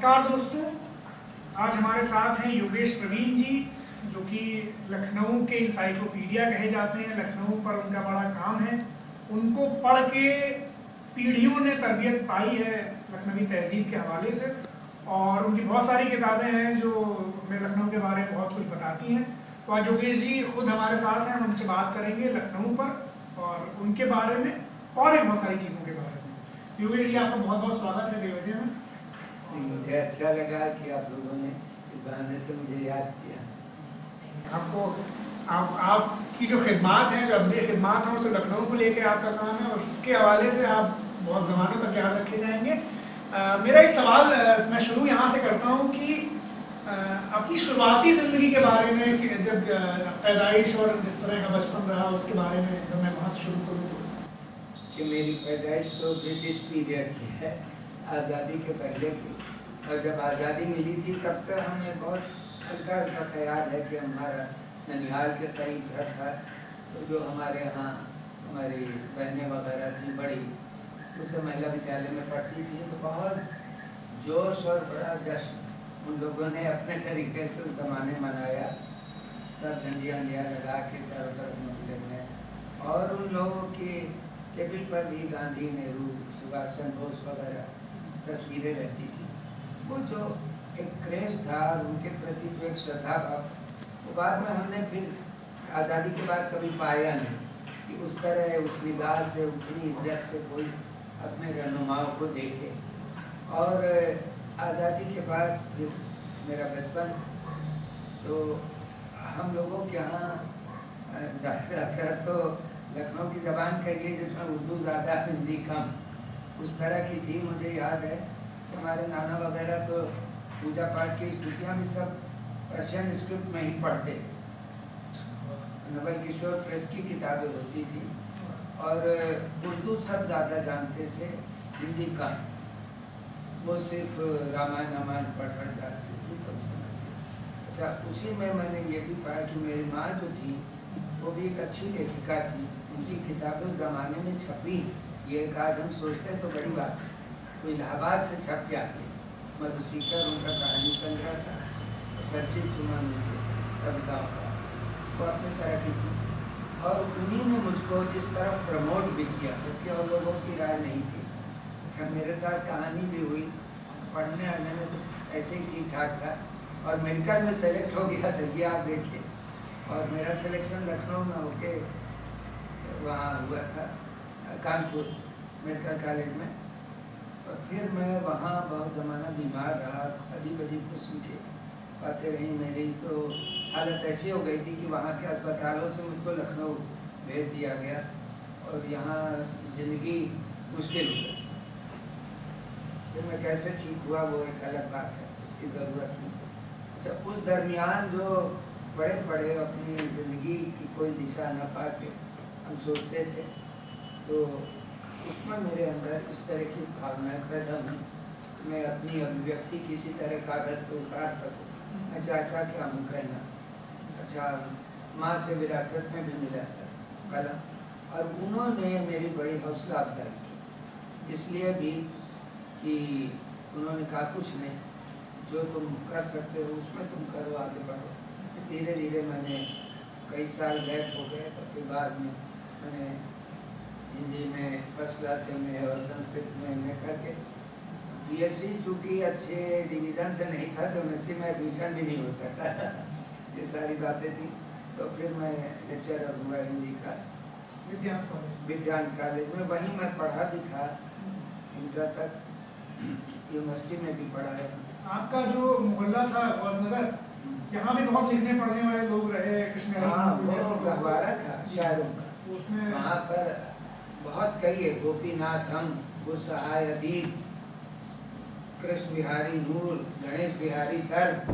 नमस्कार दोस्तों, आज हमारे साथ हैं योगेश प्रवीण जी, जो कि लखनऊ के इंसाइक्लोपीडिया कहे जाते हैं। लखनऊ पर उनका बड़ा काम है। उनको पढ़ के पीढ़ियों ने तरबियत पाई है लखनवी तहजीब के हवाले से, और उनकी बहुत सारी किताबें हैं जो हमें लखनऊ के बारे में बहुत कुछ बताती हैं। तो आज योगेश जी खुद हमारे साथ हैं, हम उनसे बात करेंगे लखनऊ पर और उनके बारे में और भी बहुत सारी चीज़ों के बारे में। योगेश जी, आपका बहुत बहुत स्वागत है बेवजह में। मुझे अच्छा लगा कि आप लोगों ने इस बहाने से मुझे याद किया। आपको आपकी जो खिदमात हैं, जो अदबी खिदमात हैं, जो लखनऊ को लेके आपका काम है, उसके हवाले से आप बहुत ज़मानों तक याद रखे जाएंगे। मेरा एक सवाल मैं शुरू यहाँ से करता हूँ कि अपनी शुरुआती ज़िंदगी के बारे में, कि जब पैदाइश और जिस तरह का बचपन रहा उसके बारे में जब मैं वहाँ से शुरू करूँ कि मेरी पैदाइश तो ब्रिटिश पीरियड की है, आज़ादी के पहले की। और जब आज़ादी मिली थी तब तक हमें बहुत हल्का हल्का ख्याल है कि हमारा ननिहाल के करीब घर था, तो जो हमारे यहाँ हमारी बहनें वगैरह थी बड़ी, उससे महिला विद्यालय में पढ़ती थी, तो बहुत जोश और बड़ा जश्न उन लोगों ने अपने तरीके से उस ज़माने मनाया। सब झंडियाँ वंडियाँ लगा के चारों तरफ मंदिर में, और उन लोगों की टेबल पर भी गांधी, नेहरू, सुभाष चंद्र बोस वगैरह तस्वीरें रहती थी। वो जो एक क्रेज था उनके प्रति, जो एक श्रद्धा भाव, वो बाद में हमने फिर आज़ादी के बाद कभी पाया नहीं कि उस तरह, उस निगाह से, उतनी इज्जत से कोई अपने रहनुमाओं को देखे। और आज़ादी के बाद फिर मेरा बचपन, तो हम लोगों के यहाँ ज़्यादातर तो लखनऊ की ज़बान कहिए जिसमें उर्दू ज़्यादा हिंदी कम, उस तरह की थी। मुझे याद है कि हमारे नाना वगैरह तो पूजा पाठ की स्तुतियाँ भी सब पर्शियन स्क्रिप्ट में ही पढ़ते। नवल किशोर प्रेस की किताबें होती थी, और उर्दू सब ज़्यादा जानते थे, हिंदी कम। वो सिर्फ रामायण रामायण पढ़ जाती थी तब समझते। अच्छा, उसी में मैंने ये भी पाया कि मेरी माँ जो थी वो भी एक अच्छी लेखिका थी। उनकी किताबें उस ज़माने में छपी, ये आज हम सोचते हैं तो बड़ी बात है, वो इलाहाबाद से छप के आती। मधुसीकर उनका कहानी संग्रह था, और सचित सुमन उनके कविताओं का, वो अपनी तरह की थी। और उन्हीं ने मुझको इस तरफ प्रमोट भी किया, क्योंकि और लोगों की राय नहीं थी। अच्छा, मेरे साथ कहानी भी हुई, पढ़ने आने में तो ऐसे ही ठीक ठाक था, और मेडिकल में सेलेक्ट हो गया था, ये आप देखिए। और मेरा सिलेक्शन लखनऊ में होके वहाँ हुआ था, कानपुर मेडिकल कॉलेज में। और फिर मैं वहाँ बहुत ज़माना बीमार रहा, अजीब अजीब किस्म की बातें रही। मेरी तो हालत ऐसी हो गई थी कि वहाँ के अस्पतालों से मुझको लखनऊ भेज दिया गया, और यहाँ ज़िंदगी मुश्किल हो गई। फिर मैं कैसे ठीक हुआ वो एक अलग बात है, उसकी ज़रूरत नहीं। अच्छा, उस दरमियान जो बड़े बड़े अपनी ज़िंदगी की कोई दिशा न पाके हम सोचते थे, तो उसमें मेरे अंदर इस तरह की भावनाएं पैदा हुई कि मैं अपनी अभिव्यक्ति किसी तरह कागज़ पर उतार सकूं। मैं चाहता कि हम कहना। अच्छा, माँ से विरासत में भी मिला था कलम, और उन्होंने मेरी बड़ी हौसला अफजाई की, इसलिए भी कि उन्होंने कहा कुछ नहीं, जो तुम कर सकते हो उसमें तुम करो, आगे बढ़ो। धीरे धीरे मैंने कई साल गैप हो गए, तो फिर बाद में मैंने हिंदी में फर्स्ट क्लास में और संस्कृत में एमए करके बीएससी, चूँकि अच्छे डिवीज़न से नहीं था तो एमएससी में एडमिशन भी नहीं हो सकता ये सारी बातें थी। तो फिर मैं लेक्चरर हुआ हिंदी का विज्ञान कॉलेज में, वहीं मैं पढ़ा भी था इंटर तक, यूनिवर्सिटी में भी पढ़ा है। आपका जो मोहल्ला था गौसनगर, यहाँ भी बहुत लिखने पढ़ने वाले लोग रहे, कृष्ण। हाँ, वो गहवारा था शायरों का, उसमें वहाँ पर बहुत कई है, गोपीनाथ हम, गुरसहाय अदीब, कृष्ण बिहारी नूर, गणेश बिहारी तर्ज,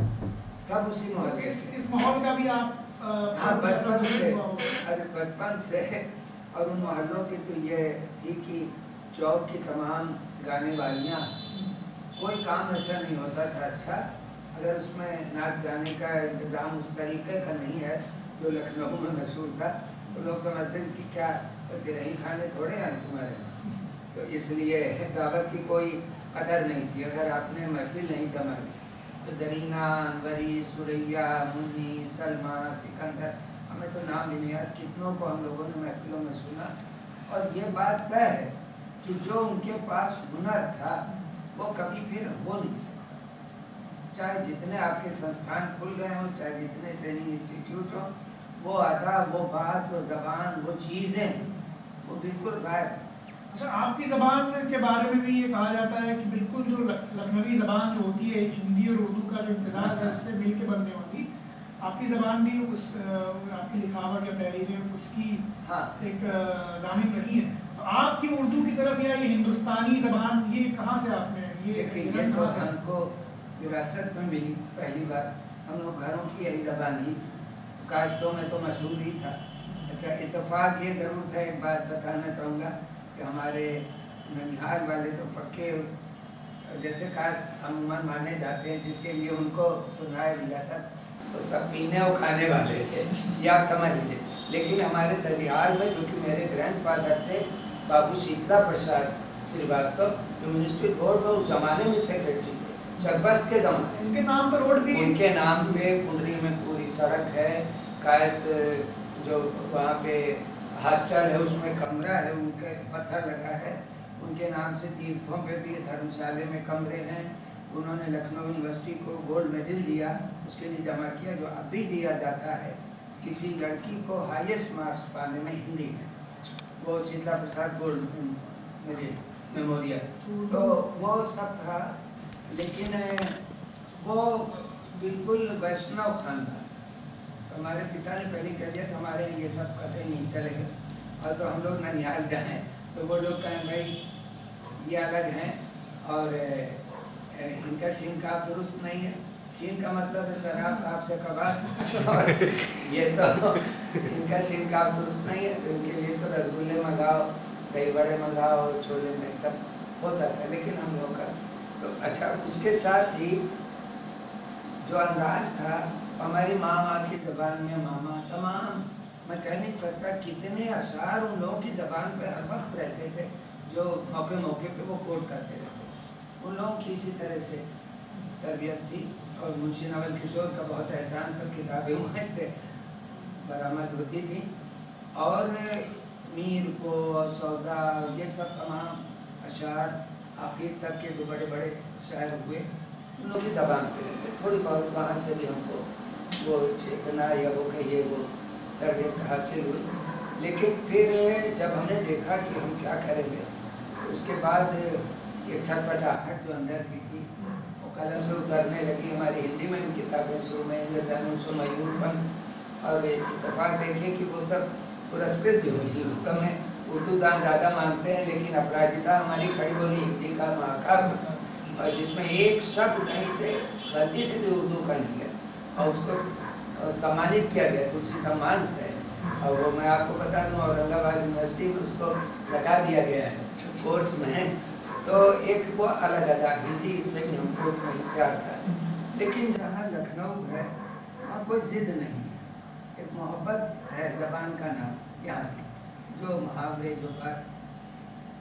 सब उसी मोहल्ले। इस माहौल का भी आप हाँ, बचपन से, अरे बचपन से। और उन मोहल्लों की तो ये थी कि चौक की तमाम गाने वालियाँ, कोई काम ऐसा नहीं होता था अच्छा अगर उसमें नाच गाने का इंतज़ाम उस तरीके का नहीं है जो लखनऊ में मशहूर था। तो लोग समझते थे कि क्या गिरही खाने थोड़े हैं तुम्हारे, तो इसलिए दावत की कोई कदर नहीं थी। अगर आपने महफिल नहीं जमाई तो जरीना, अनवरी, सुरैया, मुन्नी, सलमा, सिकंदर, हमें तो नाम भी नहीं याद, कितनों को हम लोगों ने महफिलों में सुना। और ये बात तय है कि जो उनके पास हुनर था वो कभी फिर हो नहीं सकता, चाहे जितने आपके संस्थान खुल गए हों, चाहे जितने ट्रेनिंग इंस्टीट्यूट हों, वो अदा, वो बात, वो जबान, वो चीज़ें वो बिल्कुल गायब। अच्छा, आपकी ज़बान के बारे में भी ये कहा जाता है कि बिल्कुल जो लखनवी ज़बान जो होती है, हिंदी और उर्दू का जो इम्तिज़ाज है उससे मिल के बनने वाली, आपकी ज़बान भी उस आपकी लिखावट या तहरीरें उसकी हाँ। एक ज़ामिन रही है। तो आपकी उर्दू की तरफ या ये हिंदुस्तानी ज़बान, ये कहाँ से आपने ये तो हमको विरासत में मिली। पहली बार हम लोग घरों की यही ज़बान ही, काश्तों में तो मशहूर ही था। अच्छा, इत्तेफाक ये ज़रूर था, एक बात बताना चाहूँगा कि हमारे ननिहाल वाले तो पक्के जैसे कास्ट अमूमन माने जाते हैं, जिसके लिए उनको सुनाया भी जाता, तो सब पीने और खाने वाले थे, ये आप समझ लीजिए। लेकिन हमारे ददिहाल में जो कि मेरे ग्रैंडफादर थे बाबू शीतला प्रसाद श्रीवास्तव, जो म्यूनिसिपल बोर्ड में उस जमाने में सेक्रेटरी थे, चकबस्त के जमाने। उनके नाम पर रोड दी, उनके नाम पे कुंडली में पूरी सड़क है, कायस्थ जो वहाँ पे हॉस्टल है उसमें कमरा है, उनके पत्थर लगा है, उनके नाम से तीर्थों पे भी धर्मशाले में कमरे हैं। उन्होंने लखनऊ यूनिवर्सिटी को गोल्ड मेडल दिया, उसके लिए जमा किया, जो अब भी दिया जाता है किसी लड़की को हाईएस्ट मार्क्स पाने में हिंदी में, वो शीतला प्रसाद गोल्ड मेमोरियल। तो वो सब था, लेकिन वो बिल्कुल वैष्णव खानदान। हमारे पिता ने पहले कह दिया कि हमारे ये सब कतई नहीं चलेगा, और तो हम लोग ननिहाल जाएँ तो वो लोग कहें भाई ये अलग हैं और इनका शीन का दुरुस्त नहीं है। शीन का मतलब है शराब, आपसे कबाब, और ये तो इनका शीन का दुरुस्त नहीं है, तो इनके लिए तो रसगुल्ले मंगाओ, दही बड़े मंगाओ, छोले में सब होता था। लेकिन हम लोग का तो अच्छा, उसके साथ ही जो अंदाज था हमारी मामा की ज़बान में, मामा तमाम, मैं कह नहीं सकता कितने अशार उन लोगों की ज़बान पे हर वक्त रहते थे, जो मौके मौके पे वो कोट करते रहते। उन लोगों की इसी तरह से तरबियत थी। और मुंशी नवल किशोर का बहुत एहसान, सब किताबें वहाँ से बरामद होती थी। और मीर को और सौदा, ये सब तमाम अशार आखिर तक के जो बड़े बड़े शायर हुए, उन लोगों की ज़बान पे रहते। थोड़ी बहुत वहाँ से भी हमको वो चेतना या वो कहिए वो तरबियत हासिल हुई। लेकिन फिर जब हमने देखा कि हम क्या करेंगे, तो उसके बाद एक छटपटाहट जो अंदर की थी वो कलम से उतरने लगी। हमारी हिंदी में भी किताबें शुरू में इंद्रधनुष, मयूरपन, और इत्तेफाक देखिए कि वो सब पुरस्कृत भी हुई। हुक्म में उर्दू दान ज़्यादा मानते हैं, लेकिन अपराजिता हमारी खड़ी बोली हिंदी का महाकाव्य, और जिसमें एक शब्द कहीं से गलती से भी उर्दू का नहीं है, और उसको सम्मानित किया गया तुलसी सम्मान से। और वो मैं आपको बता दूं, औरंगाबाद यूनिवर्सिटी में उसको लगा दिया गया है कोर्स में। तो एक वो अलग अदा, हिंदी इससे भी हमको नहीं प्यार था। लेकिन जहाँ लखनऊ है वहाँ कोई जिद नहीं है, एक मोहब्बत है ज़बान का नाम यहाँ की। जो मुहावरे, जो बात,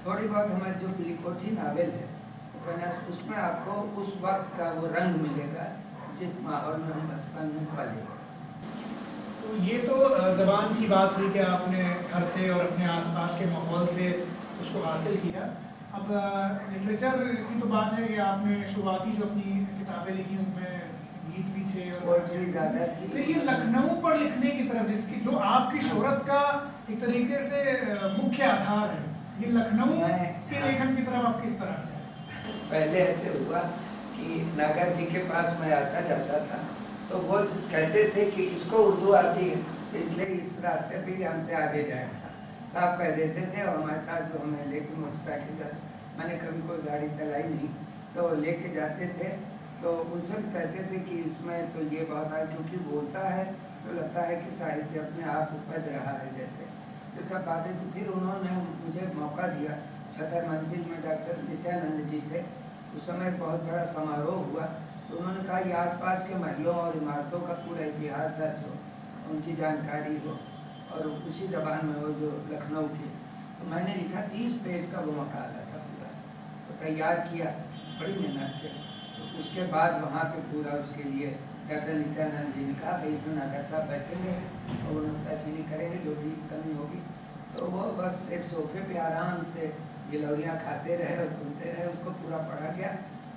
थोड़ी बहुत हमारी जो बिलिकोठी नावल है उपन्यास, उसमें आपको उस वक्त का वो रंग मिलेगा जिस माहौल में हम बचपन में पले। तो ये तो ज़बान की बात हुई कि आपने घर से और अपने आसपास के माहौल से उसको हासिल किया। अब लिटरेचर की तो बात है कि आपने शुरुआती जो अपनी किताबें लिखी उनमें गीत भी थे और पोएट्री ज़्यादा थी। फिर ये लखनऊ पर लिखने की तरफ, जिसकी जो आपकी शोहरत का एक तरीके से मुख्य आधार है, ये लखनऊ के लेखन की तरफ आप किस तरह से? पहले ऐसे हुआ कि नागर जी के पास मैं आता जाता था, तो वो कहते थे कि इसको उर्दू आती है, इसलिए इस रास्ते पे हमसे आगे जाएगा, साफ कह देते थे। और हमारे साथ जो हमें लेके मोटरसाइकिल, मैंने कभी कोई गाड़ी चलाई नहीं, तो लेके जाते थे, तो उनसे भी कहते थे कि इसमें तो ये बहुत है, क्योंकि बोलता है तो लगता है कि साहित्य अपने आप उपज रहा है जैसे, तो सब बातें। तो फिर उन्होंने मुझे मौका दिया, छतर मंजिल में डॉक्टर नित्यानंद जी थे, उस समय बहुत बड़ा समारोह हुआ, तो उन्होंने कहा ये आसपास के महलों और इमारतों का पूरा इतिहास दर्ज हो, उनकी जानकारी हो, और उसी ज़बान में हो जो लखनऊ की। तो मैंने लिखा 30 पेज का वो मकाला था पूरा, तो तैयार किया, बड़ी मेहनत से। तो उसके बाद वहाँ पे पूरा उसके लिए डॉक्टर नित्यानंद जी ने कहा भाई तो नागर साहब बैठेंगे और नुक्ताचीनी करेंगे जो भी कमी होगी। तो वो बस एक सोफे पे आराम से गिलौरियाँ खाते रहे और सुनते रहे, उसको पूरा पढ़ा गया।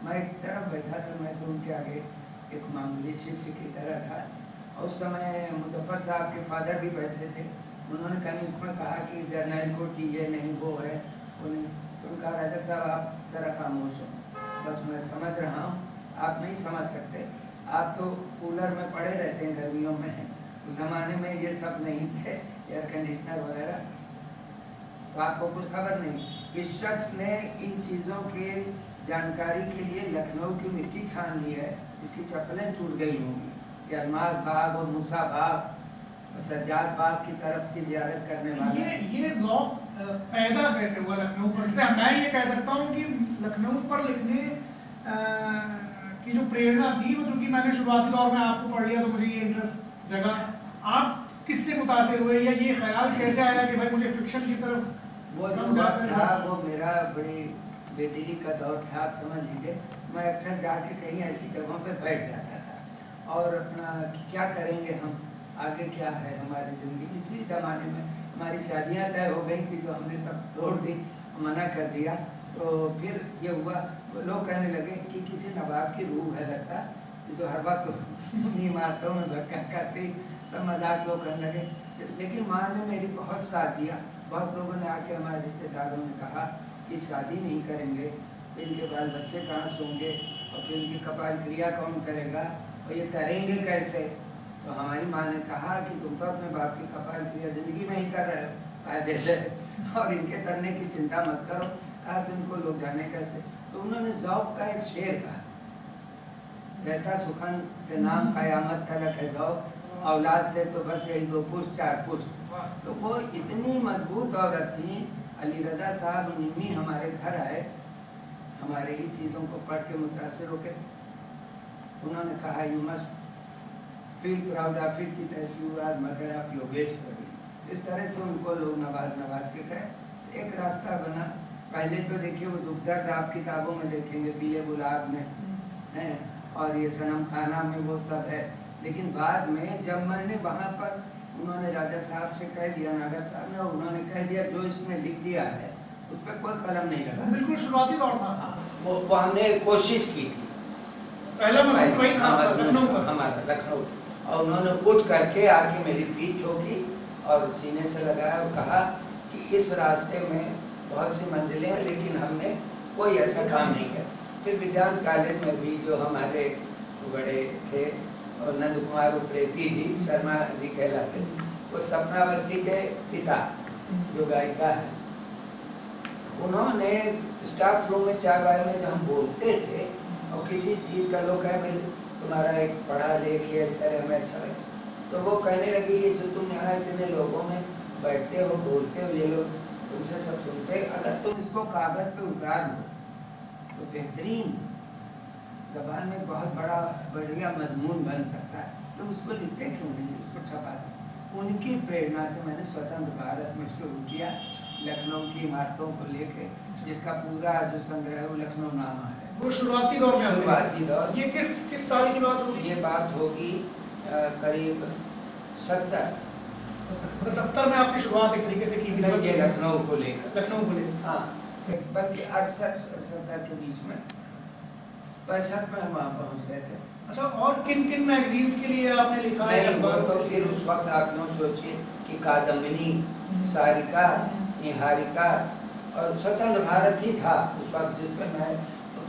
मैं एक तरफ बैठा था, मैं तो उनके आगे एक मामूली शिष्य की तरह था। और उस समय मुजफ्फर साहब के फादर भी बैठे थे। उन्होंने कहीं उसमें कहा कि जर्नल को ये नहीं वो है वो नहीं। तो उनका राजा साहब आप ज़रा खामोश हो, बस मैं समझ रहा हूँ, आप नहीं समझ सकते, आप तो कूलर में पड़े रहते हैं गर्मियों में, उस ज़माने में ये सब नहीं थे एयर कंडीशनर वगैरह, तो आपको कुछ खबर नहीं। इस शख्स ने इन चीज़ों के जानकारी के लिए लखनऊ की मिट्टी छान ली है, इसकी चप्पलें टूट गई होंगी। ये अलमास बाग और मूसा बाग और सज्जाद बाग की तरफ की ज़ियारत करने वाले ये ज़ौक़ पैदा कैसे हुआ लखनऊ पर? जैसे मैं ये कह सकता हूँ कि लखनऊ पर लिखने की जो प्रेरणा थी वो, चूँकि मैंने शुरुआती दौर में आपको पढ़ लिया तो मुझे ये इंटरेस्ट जगा। आप किससे मुतासिर हुए या ये ख्याल कैसे आया कि भाई मुझे फिक्शन की तरफ? वो जो वक्त था वो मेरा बड़ी बेदिली का दौर था, आप समझ लीजिए। मैं अक्सर जाके कहीं ऐसी जगहों पे बैठ जाता था और अपना क्या करेंगे हम, आगे क्या है हमारी ज़िंदगी। इसी ज़माने में हमारी शादियाँ तय हो गई थी जो हमने सब तोड़ दी, मना कर दिया। तो फिर ये हुआ, लोग कहने लगे कि किसी नवाब की रूह है लगता कि जो हर वक्त अपनी इमारतों में भटका करती, सब मजाक लोग करने लगे। लेकिन माँ ने मेरी बहुत साथ दिया। बहुत लोगों ने आके हमारे रिश्तेदारों ने कहा कि शादी नहीं करेंगे तो इनके बाल बच्चे कहाँ सोंगे और फिर इनकी कपाल क्रिया कौन करेगा और ये तरेंगे कैसे। तो हमारी माँ ने कहा कि तुम तो अपने बाप की कपाल क्रिया ज़िंदगी में ही कर रहे हो कायदे से, और इनके तरने की चिंता मत करो। कहा तो इनको लोग जाने कैसे। तो उन्होंने ज़ौक़ का एक शेर कहा, रहता सुखन से नाम क़यामत तलक है ज़ौक़, औलाद से तो बस यही 2 पुश्त 4 पुश्त। तो वो इतनी मजबूत औरत थी। अली रज़ा साहब निमी हमारे घर आए, हमारे ही चीज़ों को पढ़ के मुतासिर होकर उन्होंने कहा you must feel proud of it that you are mother of Yogesh Praveen. इस तरह से उनको लोग नवाज के कहे। एक रास्ता बना। पहले तो देखिए वो दुख दर्द आप किताबों में देखेंगे, पीले गुलाब में है और ये सनम खाना में वो सब है। लेकिन बाद में जब मैंने वहाँ पर, उन्होंने राजा साहब से कह दिया, नागर साहब ने, और उन्होंने कह दिया जो इसमें लिख दिया है उस पर कोई कलम नहीं लगा। बिल्कुल शुरुआती दौर था। वो हमने कोशिश की थी, पहला मसला वही था हमारा लखनऊ। और उन्होंने उठ करके आके मेरी पीठ ठोकी और सीने से लगाया और कहा कि इस रास्ते में बहुत सी मंजिलें हैं लेकिन हमने कोई ऐसा काम नहीं किया। फिर विज्ञान कॉलेज में भी जो हमारे बड़े थे और नंद कुमार उप्रेती जी शर्मा जी कहलाते, वो सपना बस्ती के पिता जो गायिका है, उन्होंने स्टाफ रूम में 4 बार में जब हम बोलते थे और किसी चीज़ का लोग कहे भाई तुम्हारा एक पढ़ा लेख है इस तरह हमें अच्छा लगे, तो वो कहने लगी ये जो तुम यहाँ इतने लोगों में बैठते हो बोलते हो, ये लोग तुमसे सब सुनते, अगर तुम इसको कागज़ पे उतार लो तो बेहतरीन ज़बान में बहुत बढ़िया मजमून बन सकता है। तुम उसको लिखते क्यों नहीं, उसको छपा दो। उनकी प्रेरणा से मैंने स्वतंत्र भारत में शुरू किया लखनऊ की इमारतों को लेके, जिसका पूरा जो संग्रह है वो लखनऊ नामा है। वो शुरुआती दौर में, शुरुआती दौर। ये किस साल की बात होगी? ये बात होगी करीब 70 में आपकी शुरुआत एक तरीके से की थी ये लखनऊ को लेकर। लखनऊ को लेकर, हाँ, बल्कि 68-70 के बीच में, 65 में हम वहाँ पहुँच गए थे। अच्छा, और किन मैगजीन्स के लिए आपने लिखा है? तो फिर उस वक्त आप लोग सोचिए कि कादम्बिनी, सारिका, निहारिका और स्वतंत्र भारत ही था उस वक्त जिसमें मैं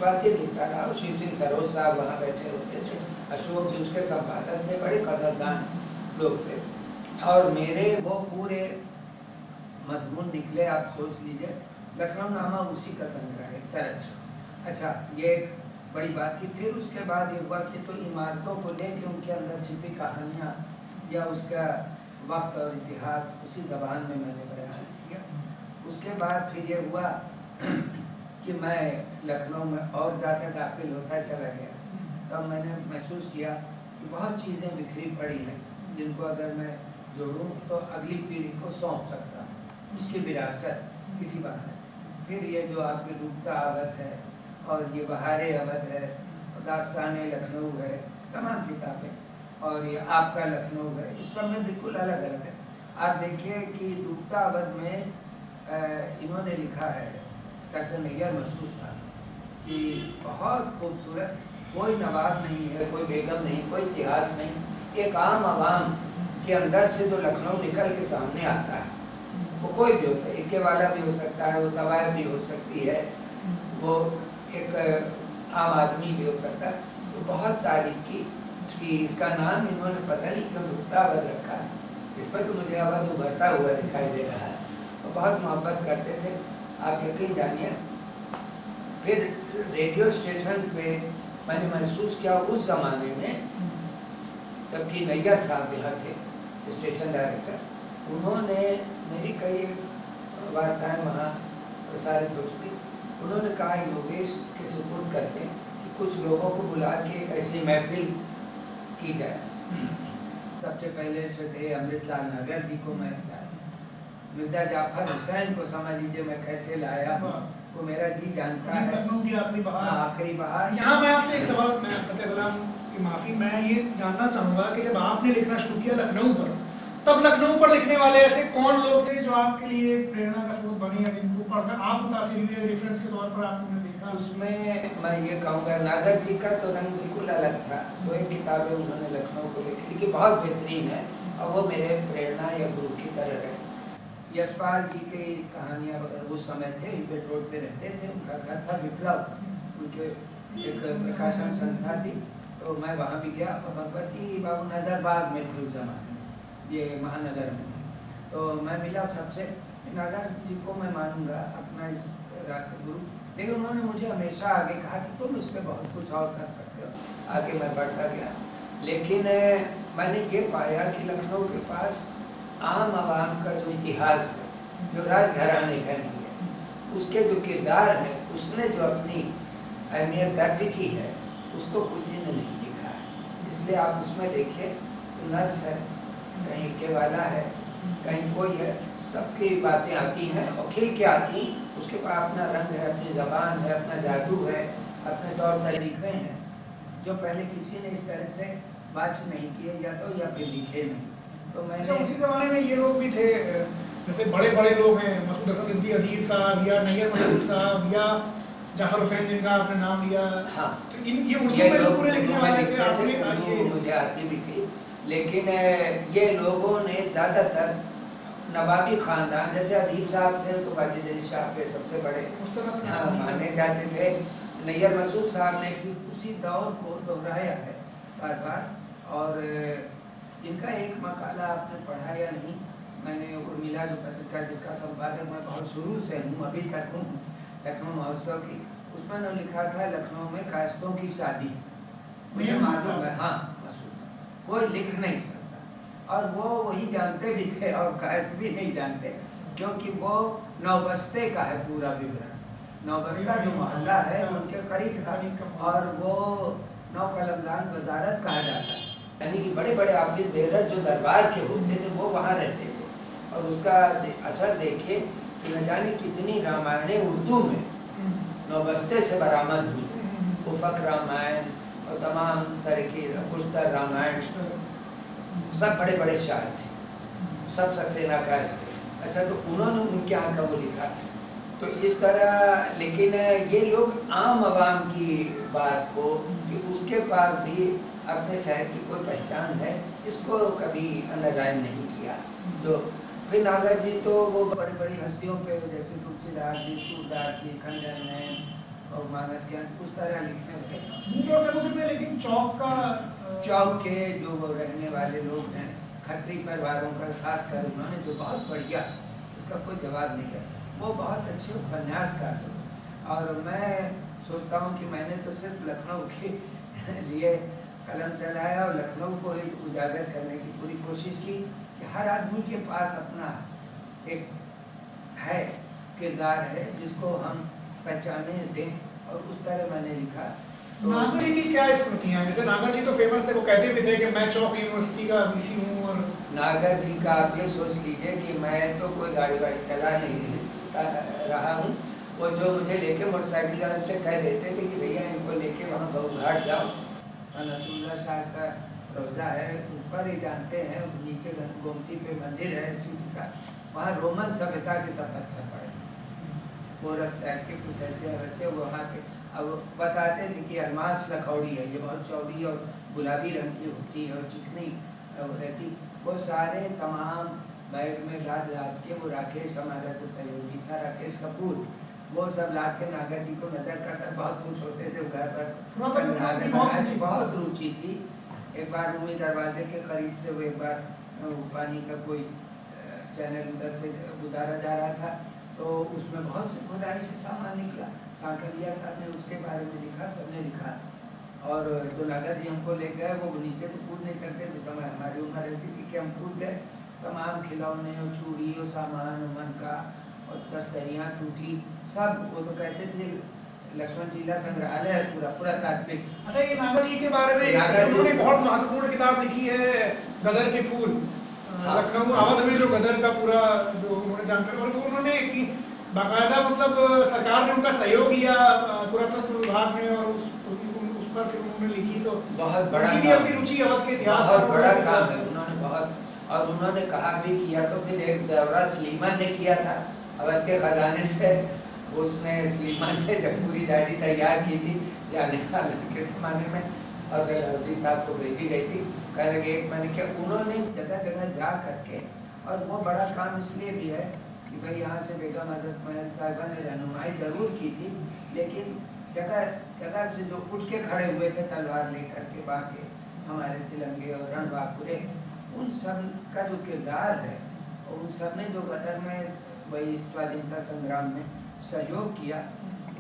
बातें लिखता रहा। और शिव सिंह सरोज साहब वहाँ बैठे होते थे, अशोक जी उसके संपादक थे, बड़े कदरदान लोग थे। और मेरे वो पूरे मजमून निकले, आप सोच लीजिए लखनऊ नामा उसी का संग्रह एक तरह से। अच्छा, ये एक बड़ी बात थी। फिर उसके बाद ये हुआ कि तो इमारतों को लेके उनके अंदर छिपी कहानियाँ या उसका वक्त और इतिहास उसी ज़बान में मैंने बयान किया। उसके बाद फिर ये हुआ कि मैं लखनऊ में और ज़्यादा दाखिल होता चला गया। तब मैंने महसूस किया कि बहुत चीज़ें बिखरी पड़ी हैं जिनको अगर मैं जोड़ूं तो अगली पीढ़ी को सौंप सकता हूँ, उसकी विरासत किसी बात है। फिर ये जो आपकी डूबता आवत है और ये बहारे अवध है, दास्ताने लखनऊ है, तमाम किताबें, और ये आपका लखनऊ है, इस सब में बिल्कुल अलग अलग है। आप देखिए कि डूबता अवध में इन्होंने लिखा है डॉक्टर नैयर मसूद साहब कि बहुत खूबसूरत, कोई नवाब नहीं है, कोई बेगम नहीं, कोई इतिहास नहीं, एक आम आवाम के अंदर से जो लखनऊ निकल के सामने आता है, वो कोई भी हो सकता है, इक्के वाला भी हो सकता है, वो तवायफ भी हो सकती है, वो एक आम आदमी भी हो सकता है। तो बहुत तारीफ की कि इसका नाम इन्होंने पता नहीं क्यों डूबता अवध रखा है, इस पर तो मुझे अवध उभरता हुआ दिखाई दे रहा है। वो बहुत मोहब्बत करते थे, आप यकीन जानिए। फिर रेडियो स्टेशन पे मैंने महसूस किया उस ज़माने में, जबकि नैयर साहब यहाँ थे स्टेशन डायरेक्टर, उन्होंने मेरी कई वार्ताएं वहाँ प्रसारित हो चुकी, उन्होंने कहा योगेश के सुपुर्द करते हैं कि कुछ लोगों को बुला के एक ऐसी महफिल की जाए। सबसे पहले श्रद्धेय अमृतलाल नागर जी को मैं मिर्जा जाफर हुसैन को समझ लीजिए मैं कैसे लाया, वो मेरा जी जानता है। आखिरी बहार। यहाँ मैं आपसे एक सवाल, मैं फतेह गुलाम की माफ़ी, मैं ये जानना चाहूँगा कि जब आपने लिखना शुरू किया लखनऊ पर, तब लखनऊ पर लिखने वाले ऐसे कौन लोग थे जो आपके लिए प्रेरणा का स्रोत बने या जिनको पढ़कर आप मुतासिर हुए, रेफरेंस के तौर पर आपने देखा? उसमें मैं ये कहूँगा नागर जी का तो रंग बिल्कुल अलग था, तो एक किताबें उन्होंने लखनऊ को लिखी बहुत बेहतरीन है, और वो मेरे प्रेरणा या गुरु की तरह है। यशपाल जी की कहानियाँ उस समय थे, इम्पेट रोड पे रहते थे, उनका घर था विप्लव, उनके एक प्रकाशन संस्था थी, तो मैं वहाँ भी गया, और भगवती बाबू नजरबाग में थे उस जमाने में, ये महानगर में। तो मैं मिला सबसे, नागर जी को मैं मानूंगा अपना इस गुरु, लेकिन उन्होंने मुझे हमेशा आगे कहा कि तुम इस पर बहुत कुछ और कर सकते हो। आगे मैं बढ़ता गया, लेकिन मैंने ये पाया कि लखनऊ के पास आम आवाम का जो इतिहास है, जो राजघराने का नहीं है, उसके जो किरदार है, उसने जो अपनी अहमियत दर्ज की है, उसको किसी ने नहीं लिखा है। इसलिए आप उसमें देखिए, नर्स है, कहीं के वाला है, कहीं कोई है, सबकी बातें आती हैं और खिल के आती, उसके पास अपना रंग है, अपनी ज़बान है, अपना जादू है, अपने तौर तरीक़े हैं, जो पहले किसी ने इस तरह से बात नहीं किए या तो या फिर लिखे नहीं। तो मैंने उसी ज़माने में ये लोग भी थे, जैसे बड़े बड़े लोग हैं, मसूद हसन रिजवी अदील साहब, या नैयर मसूद साहब, या जाफर हुसैन जिनका आपने नाम लिया। हाँ, तो ये उर्दू में जो पूरे लिखने वाले थे, आपने मुझे आती भी थी, लेकिन ये लोगों ने ज़्यादातर नवाबी ख़ानदान, जैसे अदीब साहब थे तो वाजिद अली शाह के सबसे बड़े माने जाते थे। नैयर मसूद साहब ने भी उसी दौर को दोहराया है बार बार, और इनका एक मकाला आपने पढ़ा या नहीं, मैंने उर्मिला जो पत्रिका जिसका संपादक मैं बहुत शुरू से हूँ, अभी तक हूँ, लखनऊ महोत्सव की, उसमें उन्होंने लिखा था लखनऊ में काश्तों की शादी। मुझे मालूम है, हाँ, मसूद साहब कोई लिख नहीं सकता, और वो वही जानते भी थे और काश्त भी नहीं जानते, क्योंकि वो नौबस्ते का है पूरा विवरण, नौबस्ता जो मोहल्ला है उनके करीब था, और वो नौ कलमदान वजारत कहा जाता है, यानी कि बड़े बड़े ऑफिस बेरर जो दरबार के होते थे वो वहाँ रहते थे। और उसका असर देखिए कि न जाने कितनी रामायणें उर्दू में नौबस्ते से बरामद हुई, उफक रामायण और तमाम तरह की पुस्तर रामायण, सब बड़े बड़े शायर थे, सब सक्सेना काश थे। अच्छा, तो उन्होंने उनके यहाँ का वो लिखा, तो इस तरह। लेकिन ये लोग आम आवाम की बात को, कि उसके पास भी अपने शहर की कोई पहचान है, इसको कभी अंडरलाइन नहीं किया। जो फिर नागर जी तो वो बड़ी बड़ी हस्तियों पे, जैसे तुलसीदास जी, सूरदास जी, खंडन में और मानस के उस तरह लिखने लगे। समुद्र में, लेकिन चौक के जो रहने वाले लोग हैं, खत्री परिवारों का खासकर, उन्होंने जो बहुत बढ़िया, उसका कोई जवाब नहीं है, वो बहुत अच्छे उपन्यासकार थे। और मैं सोचता हूँ कि मैंने तो सिर्फ लखनऊ के लिए कलम चलाया और लखनऊ को ही उजागर करने की पूरी कोशिश की, कि हर आदमी के पास अपना एक है, किरदार है, जिसको हम पहचाने दें, और उस तरह मैंने लिखा। तो नागर जी की क्या स्मृतियाँ? जैसे नागर जी तो फेमस थे, वो कहते भी थे कि मैं चौक यूनिवर्सिटी का वीसी हूँ। और नागर जी का आप ये सोच लीजिए कि मैं तो कोई गाड़ी वाड़ी चला नहीं रहा हूँ, वो जो मुझे लेके मोटरसाइकिल से कह देते थे कि भैया इनको लेके वहाँ बहुघाट जाओ, नसूरुल्लाह शाह का रोज़ा है, ऊपर ही जानते हैं, नीचे गोमती पे मंदिर है शिव जी का, वहाँ रोमन सभ्यता के सब पत्थर पड़े, बोरस टाइप के कुछ ऐसे बच्चे वहाँ के। अब बताते थे कि अलमास लखौड़ी है, ये बहुत चौड़ी और गुलाबी रंग की होती है और चिकनी रहती, वो सारे तमाम बैग में लाद के वो राकेश हमारा जो सहयोगी था राकेश कपूर, वो सब लाद के नागर जी को नजर करता, बहुत कुछ होते थे घर पर, बहुत रुचि थी। एक बार रूमी दरवाजे के करीब से वो एक बार पानी का कोई चैनल उधर से गुजारा जा रहा था, तो उसमें बहुत से खुदाई से सामान निकला, सांकरिया साहब ने उसके बारे में लिखा, सबने लिखा, और तो नागर जी हमको ले गए, वो नीचे तो कूद नहीं सकते, तो समय हमारी उम्र ऐसी थी कि हम कूद गए, तमाम खिलौने और चूड़ी और सामान मन का और दस्तरियाँ टूटी सब, वो तो कहते थे लक्ष्मण जिला संग्रहालय है पूरा पूरा तात्विक। अच्छा, ये नागर जी के बारे में उन्होंने बहुत महत्वपूर्ण किताब लिखी है गदर के फूल, लखनऊ अवध में जो गदर का पूरा जो उन्होंने जानकारी, और उन्होंने बाकायदा मतलब सरकार ने उनका सहयोग लिया पुरातत्व विभाग ने, और उस पर फिर उन्होंने लिखी, तो बहुत बड़ा भी अपनी रुचि अवध के इतिहास बहुत बड़ा काम है उन्होंने बहुत, और उन्होंने कहा भी किया, तो फिर एक दौरा स्लीमन ने किया था अवध के खजाने से, उसने स्लीमन ने जब पूरी डायरी तैयार की थी जाने वाले के ज़माने में, और डलहौजी साहब को भेजी गई थी, कह लगे एक महीने के, उन्होंने जगह जगह जा करके, और वो बड़ा काम इसलिए भी है कि भाई यहाँ से बेगम हजरत महल साहिबा ने रहनुमाई ज़रूर की थी, लेकिन जगह जगह से जो उठ के खड़े हुए थे तलवार लेकर के बाके हमारे तिलंगे और रणबांकुरे, उन सब का जो किरदार है, और उन सब ने जो गदर में वही स्वाधीनता संग्राम में सहयोग किया,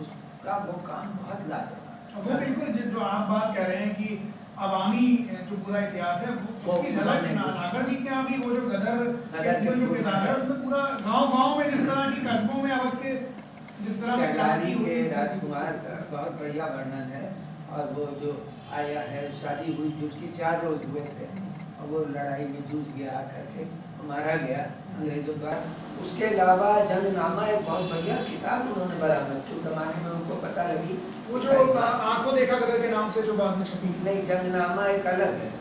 उसका वो काम बहुत लाजवाब। वो बिल्कुल जो आप बात कह रहे हैं कि अवामी जो पूरा इतिहास है उसकी झलक नागर जी के यहाँ भी, वो जो गदर जो किरदार है उसमें पूरा गांव-गांव में जिस तरह की कस्बों में अवध के जिस तरह से चकलारी के राजकुमार का बहुत बढ़िया वर्णन है, और वो जो आया है शादी हुई थी उसकी 4 रोज हुए थे, और वो लड़ाई में जूझ गया आकर के मारा गया अंग्रेजों द्वारा। उसके अलावा जंगनामा एक बहुत बढ़िया किताब उन्होंने बरामद की, जमाने में उनको पता लगी, वो जो आंखों देखा गदर के नाम से जो बाद में छपी। नहीं, जंगनामा एक अलग है,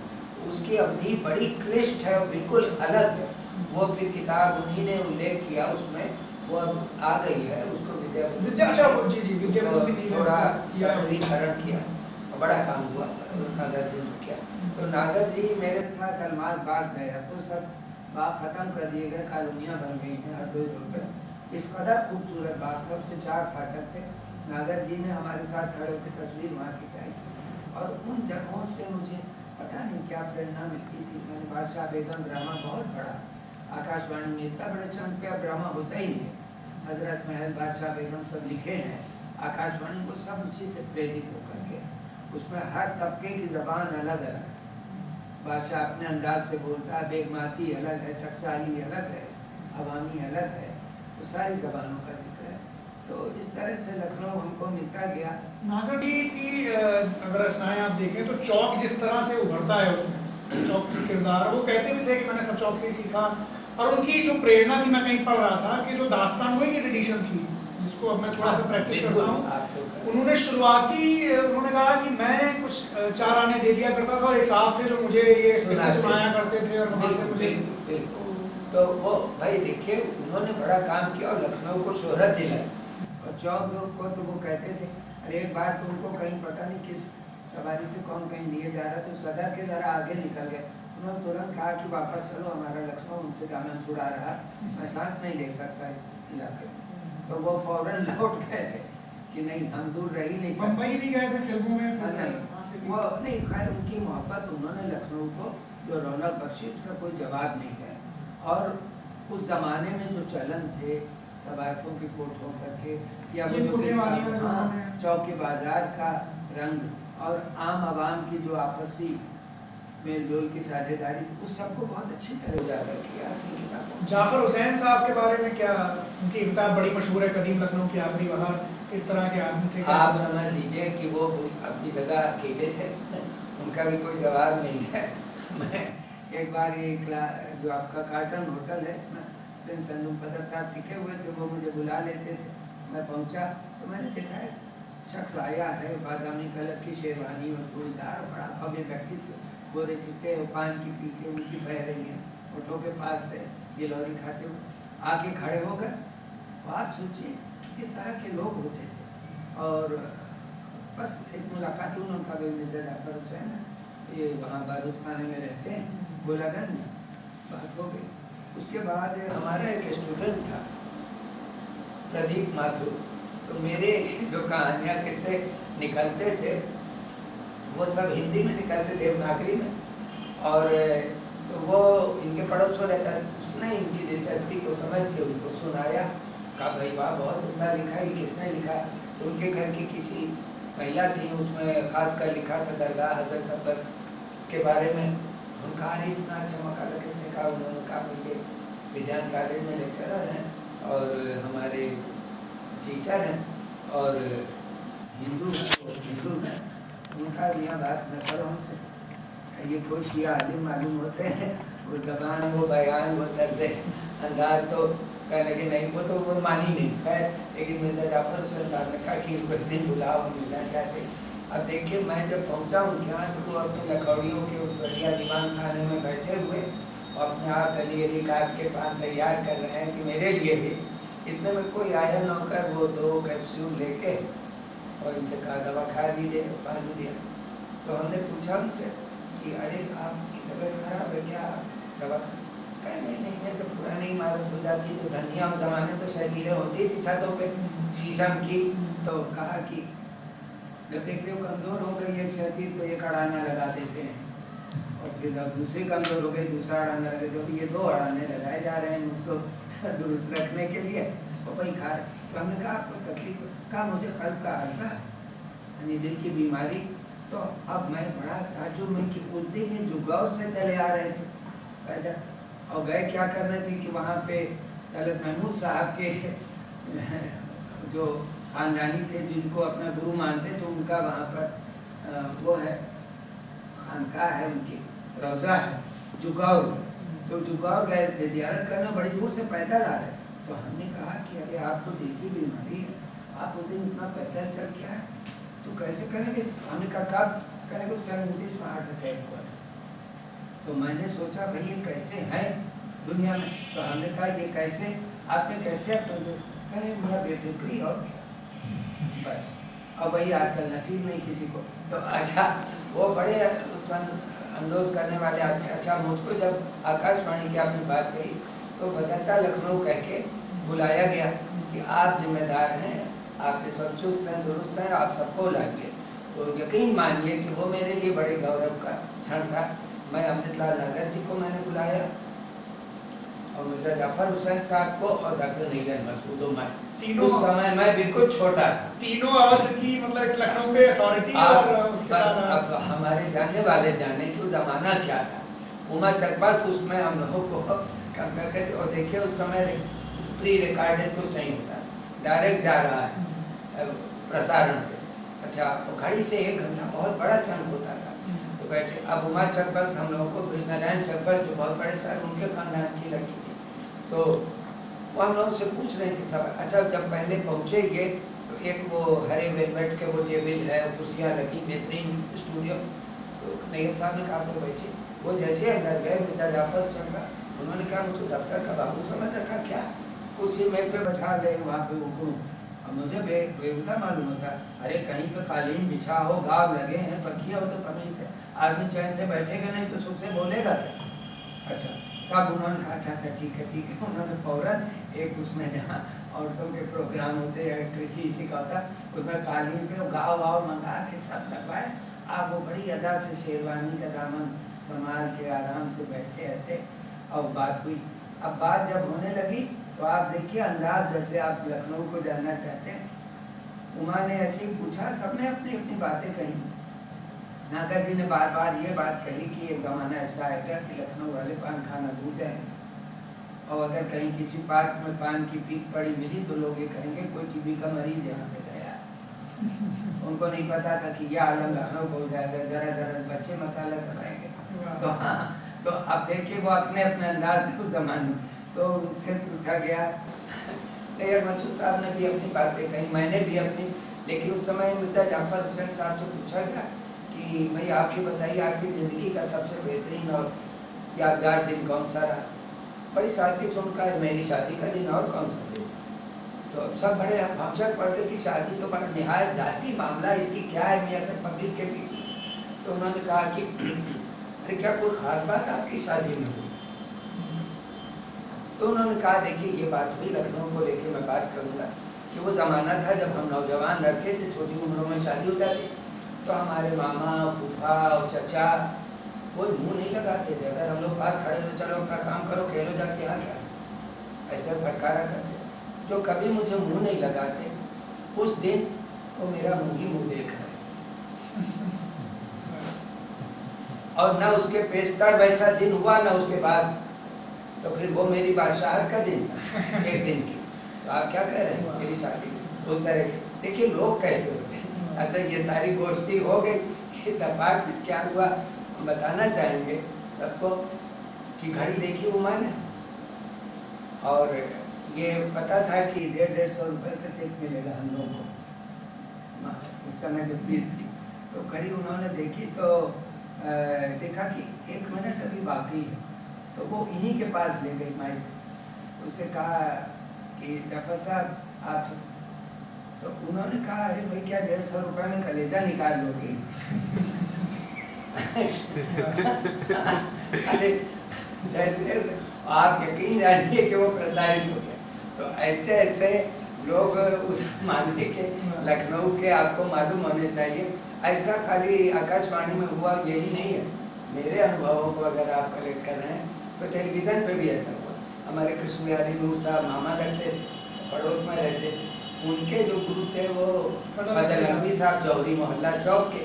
उसकी अवधि बड़ी क्लिष्ट है और बिल्कुल अलग है, वो फिर किताब उन्हीं ने उल्लेख किया उसमें, वो अब आ गई है, उसको थोड़ा सरलीकरण किया और बड़ा काम हुआ नागर जी ने किया। तो नागर जी मेरे साथ अलमाज बाग गए, अब तो सब बाग खत्म कर दिए गए, कॉलोनियाँ बन गई हैं हर 2 रोड पे, इस कदर खूबसूरत बाग था, उसके 4 फाटक थे, नागर जी ने हमारे साथ खड़े होकर तस्वीर वहाँ खिंचाई, और उन जगहों से मुझे पता नहीं क्या प्रेरणा मिलती थी। मैंने बादशाह बेगम ड्रामा बहुत बड़ा, आकाशवाणी में इतना बड़े चंद पे अब ड्रामा होता ही नहीं, हजरत महल बादशाह बेगम सब लिखे हैं, आकाशवाणी को सब उसी से प्रेरित होकर के, उसमें हर तबके की ज़बान अलग अलग है, बादशाह अपने अंदाज से बोलता है, बेगमाती अलग है, टकसाली अलग है, अवामी अलग है, तो सारी ज़बानों का जिक्र है। तो इस तरह से लखनऊ हमको मिलता गया। नागर जी की अगर रचनाएं आप देखें तो चौक जिस तरह से उभरता है उसमें, चौक की किरदार, वो कहते भी थे कि मैंने सब चौक से ही सीखा, और उनकी जो प्रेरणा थी, मैं कहीं पढ़ रहा था कि जो दास्तान गोई की ट्रेडिशन थी, जिसको अब मैं थोड़ा सा प्रैक्टिस करता हूँ, उन्होंने शुरुआती उन्होंने कहा कि मैं कुछ 4 आने दे दिया करता था, और एक साहब थे जो मुझे ये किस्से सुनाया करते थे, और वहाँ से मुझे तो वो भाई देखिए उन्होंने बड़ा काम किया और लखनऊ को शोहरत दिलाई, और चौक को तो वो कहते थे, अरे एक बार तो उनको कहीं पता नहीं किस सवारी से कौन कहीं लिए जा रहा, तो सदर के ज़रा आगे निकल गए, उन्होंने तुरंत कहा कि वापस चलो, हमारा लखनऊ उनसे दामन छुड़ा रहा, मैं सांस नहीं ले सकता इस इलाके में, तो वो फौरन लौट गए थे कि नहीं हम दूर रह ही नहीं सकते। बम्बई भी गए थे फिल्मों में, नहीं वो नहीं, खैर उनकी मोहब्बत, उन्होंने लखनऊ को जो रौनक बख्शी उसका कोई जवाब नहीं है, और उस ज़माने में जो चलन थे तबायफों की कोट हो करके, या वो जो चौक के बाजार का रंग और आम आवाम की जो आपसी मेल जोल की साझेदारी, उस सबको बहुत अच्छी तरह उजागर किया अपनी किताबों। जाफर हुसैन साहब के बारे में क्या, उनकी किताब बड़ी मशहूर है, कदीम लखनऊ की आखिरी बहार, किस तरह के आदमी थे? आप समझ लीजिए कि वो अपनी जगह अकेले थे, उनका भी कोई जवाब नहीं है। मैं एक बार ये जो आपका कार्टन होटल है इसमें प्रिंस अनुपदर साहब टिके हुए थे, वो मुझे बुला लेते थे, मैं पहुंचा तो मैंने देखा है शख्स आया है, बादामी कलर की शेरवानी और चूड़ीदार, बड़ा भव्य व्यक्तित्व, गोरे चिट्टे पान की पी के उनकी बह रही हैं, ऑटो के पास से गिलौरी खाते हुए आके खड़े हो गए। तो आप सोचिए किस तरह के लोग होते थे। और बस एक मुलाकात हुई, उनका भी मिर्जा जाफर हुसैन है, ये वहाँ बारूद खाने में रहते हैं, गोलागंज में, बात हो गई। उसके बाद हमारा एक स्टूडेंट था प्रदीप माथुर, तो मेरे जो कहानियाँ किससे निकलते थे वो सब हिंदी में निकलते, देवनागरी में, और तो वो इनके पड़ोस में रहता है। उसने इनकी दिलचस्पी को समझ के उनको सुनाया, कहा भाई वाह बहुत उम्दा लिखा है, किसने लिखा? तो उनके घर की किसी महिला थी, उसमें खास कर लिखा था दरगाह हजरत अब्बास के बारे में। उनका अरे इतना अच्छा मकाला किसने कहा? उन्होंने कहा मुझे विज्ञान कॉलेज में लेक्चरर हैं और हमारे टीचर हैं और हिंदू में, उनका यहाँ बात न करो हमसे, ये कोई शिया आलिम मालूम होते हैं, वो जबान वो बयान वो तर्ज अंदाज, तो कहने के नहीं वो तो वो मानी नहीं। खैर लेकिन मिर्जा जाफर हुसैन साहब ने कहा कि कुछ दिन बुलाओ, मिलना चाहते। अब देखिए मैं जब पहुँचा उनके यहाँ तो वो अपने लखौड़ियों के उस बढ़िया दीवान खाने में बैठे हुए और अपने आप गली गली काट के पान तैयार कर रहे हैं कि मेरे लिए भी। इतने में कोई आया नौकर, वो 2 कैप्सूल लेके और इनसे कहा दवा खा दीजिए, पानी दिया। तो हमने पूछा उनसे कि अरे आपकी तबीयत खराब है क्या, दवा? कहीं नहीं, मैं जब पुरानी इमारत हो जाती तो धनिया उस जमाने तो शरीरें होती थी छतों पे शीशम की। तो कहा कि जब देखते हो कमज़ोर हो गई एक शरीर तो एक अड़ाना लगा देते हैं, और फिर जब दूसरी कमज़ोर हो गई दूसरा अड़ाना लगे, जो ये 2 अड़ाने लगाए जा रहे हैं मुझको दुरुस्त रखने के लिए, और वही खा रहे। तो हमने कहा आपको तकलीफ? कहा मुझे कल्ब का अर्जा यानी दिल की बीमारी। तो अब मैं बड़ा ताज्जुब में कि उस दिन ये जुगाड़ से चले आ रहे थे पैदा, और गए क्या करने थे कि वहाँ पे तलत महमूद साहब के जो खानदानी थे जिनको अपना गुरु मानते थे, उनका वहाँ पर वो है खानकाह है, उनकी रोज़ा है जुगाड़। तो जुगाड़ गए थे ज़ियारत करना, बड़ी दूर से पैदल आ रहे। तो हमने कहा कि अरे आपको दिल की बीमारी है, आप उस दिन इतना पैदल चल के आए तो कैसे करेंगे? हमने कहा कब करेंगे? 37 में हार्ट अटैक हुआ। तो मैंने सोचा भाई ये कैसे है दुनिया में? तो हमने कहा ये कैसे, आपने कैसे करें? मेरा बेफिक्री और बस। अब वही आजकल नसीब नहीं किसी को। तो अच्छा वो बड़े अंदोज करने वाले आदमी। अच्छा मुझको जब आकाशवाणी की आपने बात कही तो बदलता लखनऊ कह के बुलाया गया कि आप जिम्मेदार हैं, आपके सब चुस्त हैं दुरुस्त हैं, आप सबको लाइए। तो यकीन मानिए कि वो मेरे लिए बड़े गौरव का क्षण था। मैं अमृतलाल नागर जी को मैंने बुलाया और मिर्जा जाफर हुसैन साहब को और डॉक्टर निगर मसूद उमर। उस समय मैं बिल्कुल छोटा था। तीनों अवध की मतलब लखनऊ पे अथॉरिटी और उसके साथ अब हमारे जानने वाले जाने कि वो जमाना क्या था। उमर चकबस्त उसमें हम लोगों को कम करते थे। और देखिए उस समय प्री रिकॉर्डेड कुछ नहीं होता, डायरेक्ट जा रहा है प्रसारण पे। अच्छा तो घड़ी से 1 घंटा बहुत बड़ा चंक होता था। तो बैठे अब उमर चकबस्त हम लोगों को ब्रिजनारायण चकबस्त जो बहुत बड़े सर उनके खानदान की लड़की थी, तो वो हम लोगों से पूछ रहे थे सब। अच्छा जब पहले पहुँचे ये तो एक वो हरे वेलवेट के वो टेबल है, कुर्सियाँ लगी, बेहतरीन स्टूडियो। तो नैयर साहब ने कहा तो बैठे। वो जैसे अंदर गए मिर्जा जाफर हुसैन साहब, उन्होंने कहा मुझे दफ्तर का बाबू समझ रखा क्या, कुर्सी मेज पे बैठा दे वहाँ पे उकड़ू। अब मुझे बेहुदा मालूम होता, अरे कहीं पे कालीन बिछा हो, गाव लगे हैं, तकिया हो तो तमीज से आदमी चैन से बैठेगा नहीं तो सुख से बोलेगा क्या? अच्छा तब उन्होंने कहा अच्छा अच्छा ठीक है। उन्होंने फौरन एक उसमें जहाँ औरतों के प्रोग्राम होते हैं कृषि इसी का होता, उसमें कालीन पे गाँव वाव मंगा के सब लगवाए। आप वो बड़ी अदा से शेरवानी का दामन संभाल के आराम से बैठे थे और बात हुई। अब बात जब होने लगी तो आप देखिए अंदाज जैसे आप लखनऊ को जानना चाहते हैं। उमा ने ऐसे ही पूछा, सबने अपनी अपनी बातें कही। नागर जी ने बार बार ये बात कही कि एक ज़माना ऐसा आएगा कि लखनऊ वाले पान खाना भूल जाएंगे, और अगर कहीं किसी पार्क में पान की पीक पड़ी मिली तो लोग ये कहेंगे कोई टीबी का मरीज यहाँ से गया। उनको नहीं पता था कि यह आलम लखनऊ को हो जाएगा, जरा जरा बच्चे मसाला चलाएंगे। तो हाँ, तो अब देखिए वो अपने अपने अंदाज में जमाने। तो उनसे पूछा गया यार मसूद साहब ने भी अपनी बातें कही, मैंने भी अपनी, लेकिन उस समय मिर्जा जाफर हुसैन साहब से पूछा गया कि भाई आप ये बताइए आपकी ज़िंदगी का सबसे बेहतरीन और यादगार दिन कौन सा रहा। बड़ी सादगी से उनका मेरी शादी का दिन और कौन सा दिन। तो सब बड़े भमचक पड़ते कि शादी तो बड़ा निहायत ज़ाती मामला, इसकी क्या अहमियत है पब्लिक के बीच में। तो उन्होंने कहा कि अरे क्या कोई ख़ास बात आपकी शादी में हुई। तो उन्होंने कहा देखिए ये बात हुई, लखनऊ को लेकर मैं बात करूँगा कि वो ज़माना था जब हम नौजवान लड़के थे, छोटी उम्रों में शादी हो जाती, तो हमारे मामा फूफा और चचा कोई मुंह नहीं लगाते थे। अगर हम लोग पास खड़े तो चलो अपना काम करो, खेलो जाके यहाँ क्या, ऐसे फटकारा करते। जो कभी मुझे मुंह नहीं लगाते उस दिन वो मेरा मुंह ही मुंह देख रहे और न उसके पेशतर वैसा दिन हुआ न उसके बाद, तो फिर वो मेरी बादशाहत का दिन था एक दिन की। तो आप क्या कह रहे हैं मेरी शादी उस तरह की। देखिए लोग कैसे होते हैं। अच्छा ये सारी गोष्ठी हो गई, इत्तेफाक से क्या हुआ हम बताना चाहेंगे सबको कि घड़ी देखी उमा ने और ये पता था कि 150-150 रुपये का चेक मिलेगा हम लोगों को उस समय जो फीस थी। तो घड़ी उन्होंने देखी तो देखा कि 1 मिनट अभी बाकी है। तो वो इन्हीं के पास ले गई माइक, उसे कहा कि जाफर साहब आप, तो उन्होंने कहा अरे भाई क्या 150 रुपये में कलेजा निकाल लोगी। अरे जैसे आप यकीन जानिए कि वो प्रसारित हो गया। तो ऐसे ऐसे लोग उस मामले के लखनऊ के आपको मालूम होने चाहिए। ऐसा खाली आकाशवाणी में हुआ यही नहीं है, मेरे अनुभवों को अगर आप कलेक्ट कर रहे हैं तो टेलीविज़न पे भी ऐसा हुआ। हमारे कृष्ण बिहारी नूर साहब मामा लगते थे, पड़ोस में रहते थे, उनके जो गुरु थे वो फजल नकवी साहब जौहरी मोहल्ला चौक के।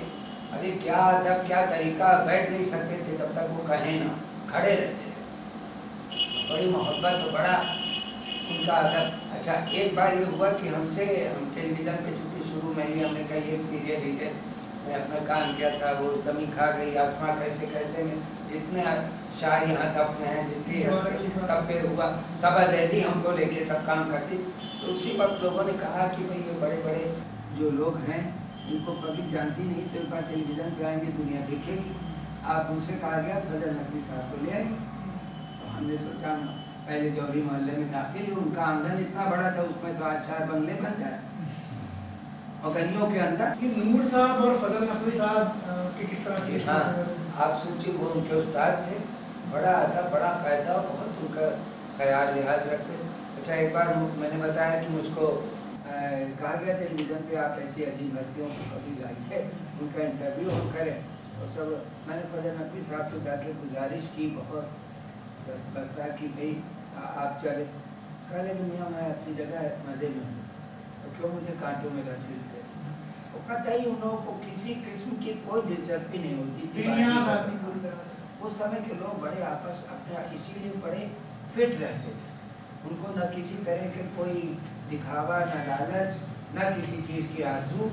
अरे क्या अदब क्या तरीका, बैठ नहीं सकते थे तब तक वो कहें ना, खड़े रहते थे, बड़ी मोहब्बत तो बड़ा उनका अदब। अच्छा एक बार ये हुआ कि हम टेलीविज़न पे चूँकि शुरू में ही हमने कई एक सीरियल ही थे, मैं अपना काम किया था, वो ज़मीं खा गई, आसमां कैसे कैसे में जितने शायर यहाँ दफन हैं, जितनी सब पे हुआ, सबा जैदी हमको लेके सब काम करती। तो उसी वक्त लोगों ने कहा कि भाई ये बड़े बड़े जो लोग हैं इनको पब्लिक जानती नहीं, तो एक बार टेलीविज़न पे आएंगे दुनिया देखेगी। आप उनसे कहा गया फजल नकवी साहब को ले आएंगे। तो हमने सोचा पहले जौहरी मोहल्ले में दाखिल, उनका आंगन इतना बड़ा था उसमें तो आज 4 बंगले बन जाए और गलियों के अंदर। नूर साहब और फजल नकवी साहब के किस तरह से? हाँ आप सोचिए वो उनके उस्ताद थे, बड़ा अदब बड़ा फ़ायदा, बहुत उनका ख्याल लिहाज रखते। अच्छा एक बार मैंने बताया कि मुझको कहा गया टेलीविज़न पे आप ऐसी अजीब हस्तियों को कभी लाइए, उनका इंटरव्यू हम करें और सब। मैंने फजल नकवी साहब से जाके गुजारिश की बहुत बस्ता कि भाई आप चले। कह लेकिन मियाँ मैं अपनी जगह मज़े में हूँ, तो क्यों मुझे कांटों में घसीटते। वो कतई उन लोगों को किसी किस्म की कोई दिलचस्पी नहीं होती थी। उस समय के लोग बड़े आपस अपने इसीलिए बड़े फिट रहते थे, उनको न किसी तरह के कोई दिखावा, न लालच, न किसी चीज़ की आरज़ू,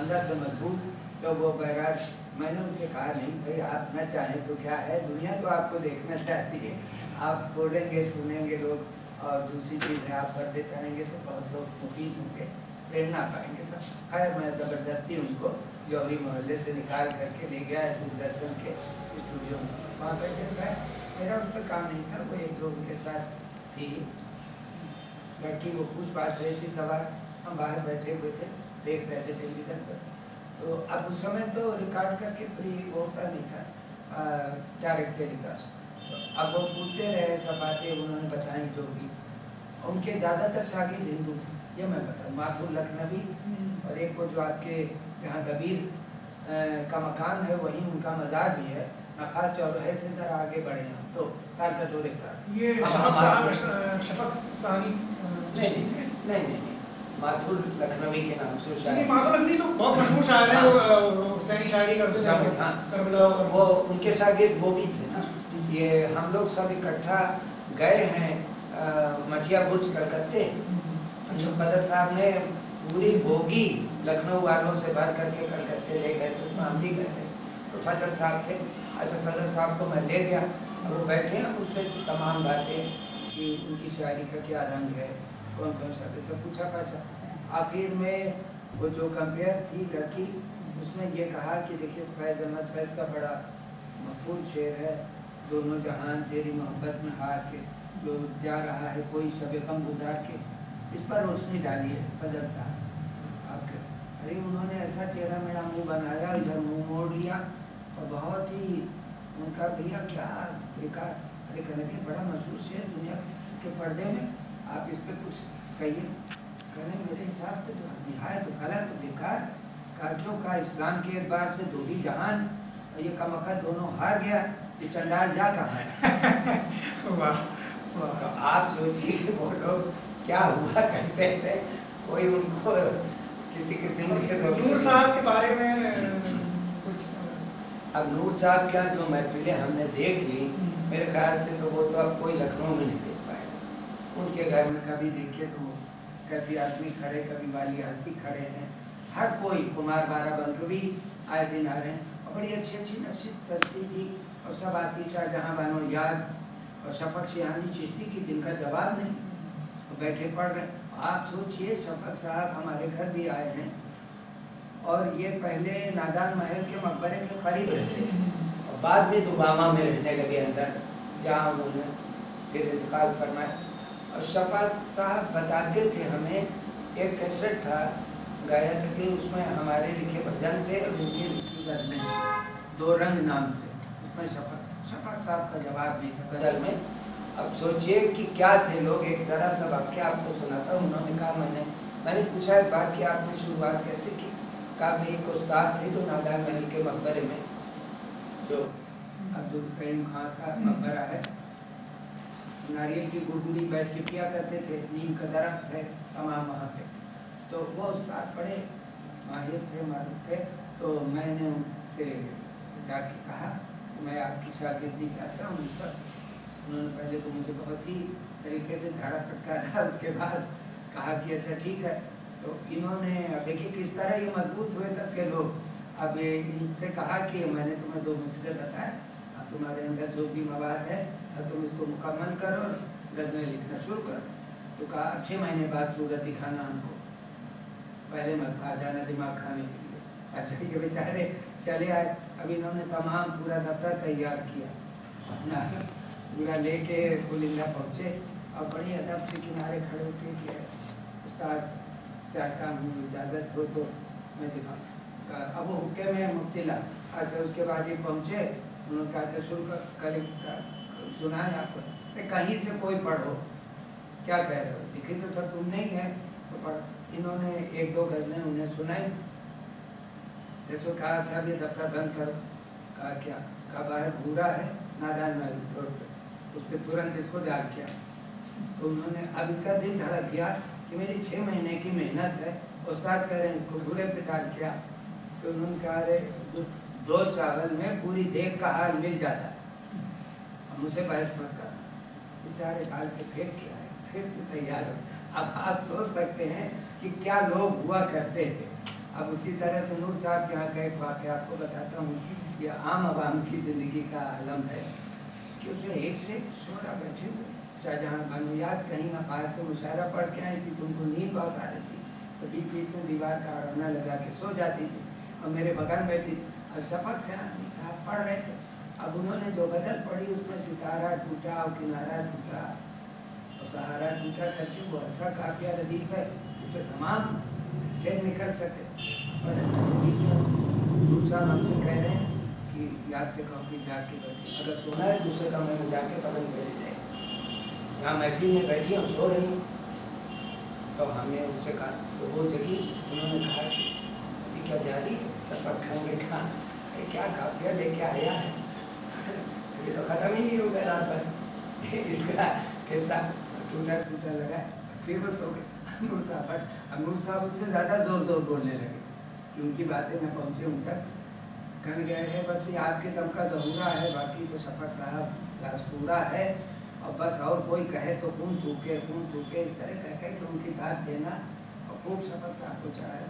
अंदर से मजबूत। तो वो बहरहाल मैंने उनसे कहा नहीं भाई आप न चाहें तो क्या है, दुनिया तो आपको देखना चाहती है, आप बोलेंगे सुनेंगे लोग, और दूसरी चीज़ है आप पर्दे पहनेंगे तो बहुत लोग मुफीद होंगे, प्रेरणा पाएंगे सब। खैर मैं ज़बरदस्ती उनको जौहरी मोहल्ले से निकाल करके ले गया दूरदर्शन के स्टूडियो में, वहाँ बैठे गए। मेरा उस पर काम नहीं था, वो एक दो उनके साथ थी लड़की, वो पूछ पाछ रही थी सवाल, हम बाहर बैठे हुए थे देख रहे थे टेलीविज़न पर। तो अब उस समय तो रिकॉर्ड करके फ्री होता नहीं था, डायरेक्ट टेलीकास्ट। तो अब वो पूछते रहे सब बातें उन्होंने बताई जो भी। उनके ज़्यादातर शागिर्द हिंदू थे, ये मैं बताऊँ, माथुर लखनवी और एक वो जो आपके यहाँ दबीर का मकान है वहीं उनका मज़ार भी है, नखास चौराहे से ज़रा आगे बढ़े हैं तो ताल कटोरे का ये शफक सानी नहीं माथुर लखनवी के नाम से शायर। माथुर लखनवी तो बहुत मशहूर शायर है, वो हुसैनी शायरी करते थे। करबला वो उनके शागिर्द वो भी थे ना। ये हम लोग सब इकट्ठा गए हैं मठिया बुर्ज कलकत्ते। अच्छा बदर साहब ने पूरी बोगी लखनऊ वालों से भर करके कलकत्ते ले गए, तो उसमें हम भी गए थे। तो फजल साहब थे। अच्छा फजल साहब को मैं ले गया और वो बैठे हैं, उनसे तमाम बातें कि उनकी शायरी का क्या रंग है, कौन कौन सा सब पूछा पाछा। आखिर में वो जो कंपेयर थी लड़की, उसने ये कहा कि देखिए फैज़ अहमद फैज़ का बड़ा मकबूल शेर है, दोनों जहान तेरी मोहब्बत में हार के जो जा रहा है कोई शब गम गुजार के, इस पर रोशनी डाली है फजल साहब आपके। अरे उन्होंने ऐसा टेढ़ा मेढ़ा मुँह बनाया, इधर मुँह मोड़ लिया और बहुत ही उनका भैया क्या बेकार। अरे कहने के बड़ा मशहूर शेर दुनिया के पर्दे में, आप इस पर कुछ कहिए। कहने मेरे हिसाब से तो निहायत तो गलत बेकार। कहा क्यों? कहा इस्लाम के एतबार से दो ही जहान और ये कमअखर दोनों हार गया, ये चंडाल जा कहाँ है। वाह तो आप सोचिए कि वो लोग क्या हुआ करते थे, कोई उनको किसी किस्म के नूर साहब के बारे में कुछ। अब नूर साहब क्या जो महफिलें हमने देख ली, मेरे ख्याल से तो वो तो अब कोई लखनऊ में नहीं देख पाएगा। उनके घर में कभी देखिए तो कभी आदमी खड़े, कभी वाली हंसी खड़े हैं, हर कोई कुमार बाराबंकी भी आए दिन आ रहे हैं और बड़ी अच्छी अच्छी नशीद सजती थी और सब आती शाहजहाँ बानो याद और शफक शिहानी चिश्ती की, जिनका जवाब नहीं, तो बैठे पढ़ रहे। आप सोचिए शफक साहब हमारे घर भी आए हैं और ये पहले नादान महल के मकबरे के करीब रहते थे और बाद में दुबामा में रहने लगे अंदर, जहाँ उन्होंने फिर इंतकाल फरमाया। और शफक साहब बताते थे हमें, एक कैसेट था गाया था कि उसमें हमारे लिखे भजन थे और उनकी लिखी गज़लें थी, दो रंग नाम से। उसमें शफक साहब का जवाब नहीं था गज़ल में। अब सोचिए कि क्या थे लोग। एक ज़रा सा वाक्य आपको सुनाता हूँ। उन्होंने कहा मैंने पूछा एक बार कि आपने शुरुआत कैसे की। कहा भाई एक उस्ताद थे तो नादान महल के मकबरे में, जो अब्दुल करीम खान का मकबरा है, नारियल की गुड़गुड़ी बैठ के पिया करते थे, नीम का दरख्त है तमाम वहाँ पे। तो वो उस्ताद बड़े माहिर थे, मारूफ थे। तो मैंने उनसे जाके कहा मैं आपकी शागिर्दी चाहता हूँ सर। उन्होंने पहले तो मुझे बहुत ही तरीके से झाड़ा फटकारा, उसके बाद कहा कि अच्छा ठीक है। तो इन्होंने अब देखिए किस तरह ये मजबूत हुए तब के लोग। अब इनसे कहा कि मैंने तुम्हें दो मिसरे बताए, अब तुम्हारे अंदर जो भी मवाद है अब तुम इसको मुकम्मल करो और गज़लें लिखना शुरू करो। तो कहा 6 महीने बाद सूरत दिखाना हमको, पहले मत आ जाना दिमाग खाने के लिए। अच्छा ये बेचारे चले आए। अब इन्होंने तमाम पूरा दफ्तर तैयार किया अपना, पूरा लेके पुलिंदा पहुँचे और बड़ी अदब से किनारे खड़े होके कि उस्ताद चाहता हूँ इजाज़त हो तो मैं दिखाऊँ। अब वो हुक्के में मुब्तला। अच्छा उसके बाद ये पहुँचे, उन्होंने कहा अच्छा शुरू कर, कल सुना है आपको? कहीं से कोई पढ़ो, क्या कह रहे हो, लिखी तो सब तुमने ही है तो पढ़। इन्होंने एक दो गज़लें उन्हें सुनाई। जैसे कहा अच्छा अभी दफ्तर बंद करो। कहा क्या? कहा बाहर घूरा है नादान महल रोड पे, उस पर तुरंत इसको डाल किया। तो उन्होंने अब इनका दिल धड़क गया कि मेरी 6 महीने की मेहनत है, उस्ताद कह रहे हैं इसको घूरे पे डाल किया। तो उन्होंने कहा अरे 2 चावल में पूरी देख का हाल मिल जाता है, अब मुझसे बहस मत करना। बेचारे डाल के फिर किया है, फिर से तैयार हो। अब आप सोच सकते हैं कि क्या लोग हुआ करते थे। अब उसी तरह से नूर साहब के यहाँ का एक वाक़या आपको बताता हूँ। ये आम आवाम की ज़िंदगी का आलम है कि उसमें एक से शोरा बैठे हुए शाहजहाँ बानो याद कहीं आप बाहर से मुशायरा पढ़ के आई थी तो उनको नींद बहुत आ रही थी, तो बीच बीच में दीवार का अड़ना लगा के सो जाती थी और मेरे बगल में बैठी और शफक से साहब पढ़ रहे थे। अब उन्होंने जो गज़ल पढ़ी उसमें सितारा टूटा और किनारा टूटा और सहारा टूटा करके वो ऐसा काफिया रदीफ है जिससे तमाम शेर निकल सके। और दूसरा हमसे कह रहे हैं कि याद से कॉपी जाके बैठी, अगर सोना है दूसरे कमरे में जाके पलंग पे लेटे, यहाँ महफिल में बैठी और सो रही। तो हमने उनसे कहा तो वो जगी। उन्होंने कहा कि अभी क्या जारी है? सफर खाएंगे कहाँ? क्या काफिया लेके आया है, ये तो ख़त्म ही नहीं हो गया रात भर। इसका किस्सा टूटा टूटा लगा, फिर वो सो गए। नूर साहब उससे ज़्यादा ज़ोर बोलने लगे कि उनकी बातें न पहुँचे उन तक। कहने गए हैं बस ये आपके दम का ज़रूरा है, बाकी तो शफक साहब राजपूरा है और बस और कोई कहे तो खून थूके इस तरह कह के उनकी बात देना और खूब शफक साहब को चढ़ाए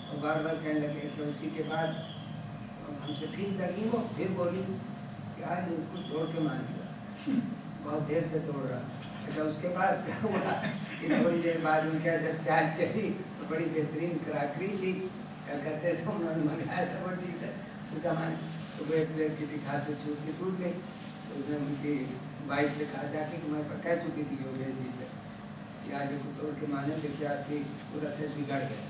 और बार बार कहने लगे। तो उसी के बाद हमसे फिर जगी वो, फिर बोली कि आज कुछ तोड़ के मानेगा, बहुत देर से तोड़ रहा। अच्छा उसके बाद क्या हुआ कि थोड़ी देर बाद उनके जब चाय चली तो बड़ी बेहतरीन कराकरी थी, कलकत्ते से उन्होंने मंगाया था वो चीज़ है उस जमाने। तो वो एक प्लेट किसी खास से छूट गई, तो उसने उनकी वाइफ से कहा जाके कि मैं कह चुकी थी योगेश जी से कि आज को तोड़ के माने थे कि आपकी पूरा सेट बिगड़ गया।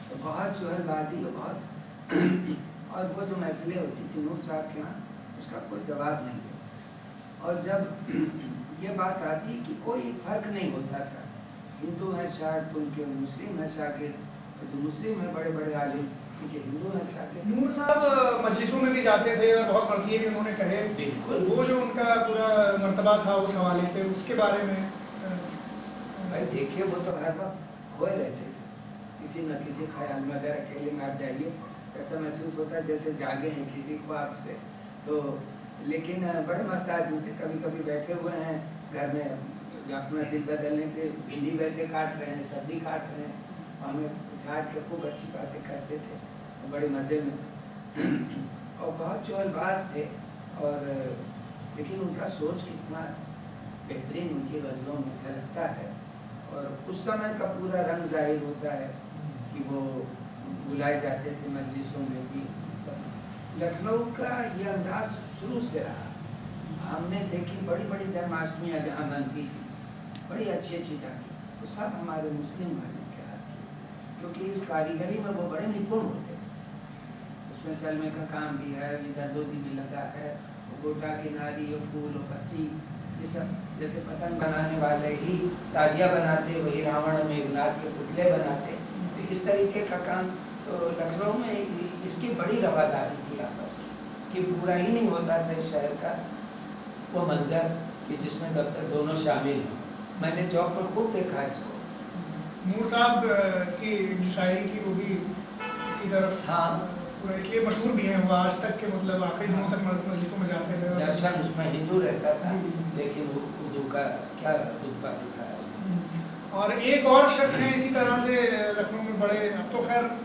तो बहुत चुहलबाजी और बहुत और वो जो महफिलें होती थी नूर साहब के यहाँ उसका कोई जवाब नहीं है। और जब ये बात आती कि कोई फ़र्क नहीं होता था, हिंदू है शायद तो उनके मुस्लिम है शागिर्द, जो मुस्लिम है बड़े बड़े आलिम उनके हिंदू है शागिर्द। नूर साहब मजलिसों में भी जाते थे और बहुत मरसिए भी उन्होंने कहे, बिल्कुल वो जो उनका पूरा मर्तबा था उस हवाले से उसके बारे में भाई देखिए वो तो हर वक्त खोए रहते थे किसी न किसी ख्याल में। अगर अकेले में आप जाइए ऐसा महसूस होता है जैसे जागे हैं किसी ख्वाब से। तो लेकिन बड़े मस्त आदमी थे, कभी कभी बैठे हुए हैं घर में अपना दिल बदलने के भिंडी बैठे काट रहे हैं, सब्जी काट रहे हैं, हमें झाड़ के खूब अच्छी बातें करते थे बड़े मज़े में और बहुत चौलबाज थे। और लेकिन उनका सोच कितना बेहतरीन उनकी गज़लों में झलकता है और उस समय का पूरा रंग जाहिर होता है कि वो बुलाए जाते थे मजलिसों में भी सब। लखनऊ का ये अंदाज शुरू से रहा। हमने देखी बड़ी बड़ी जन्माष्टमियाँ जहाँ बनती थी, बड़ी अच्छी अच्छी जाती, तो सब हमारे मुस्लिम भाइयों के हाथ की, क्योंकि इस कारीगरी में वो बड़े निपुण होते थे। उसमें सलमे का काम भी है, जरदोजी भी लगा है, गोटा किनारी और फूल और पत्ती, ये सब जैसे पतंग बनाने वाले ही ताजिया बनाते, वही रावण मेघनाथ के पुतले बनाते। तो इस तरीके का काम तो लखनऊ में इसकी बड़ी रवादारी थी आपस की, कि पूरा ही नहीं होता था इस शहर का वो मंजर कि जिसमें तब तक दोनों शामिल हों। मैंने चौक पर खूब देखा इसको। नूर साहब की जो शायरी थी वो भी इसी तरफ, हाँ पूरा इसलिए मशहूर भी हैं वो आज तक के, मतलब आखिरी दिनों तक मजलिसों में जाते थे। दर्शन उसमें हिंदू रहता था, जी, जी, जी। लेकिन उर्दू का क्या रुतबा दिखाया। और एक और शख्स हैं इसी तरह से लखनऊ में बड़े, अब तो खैर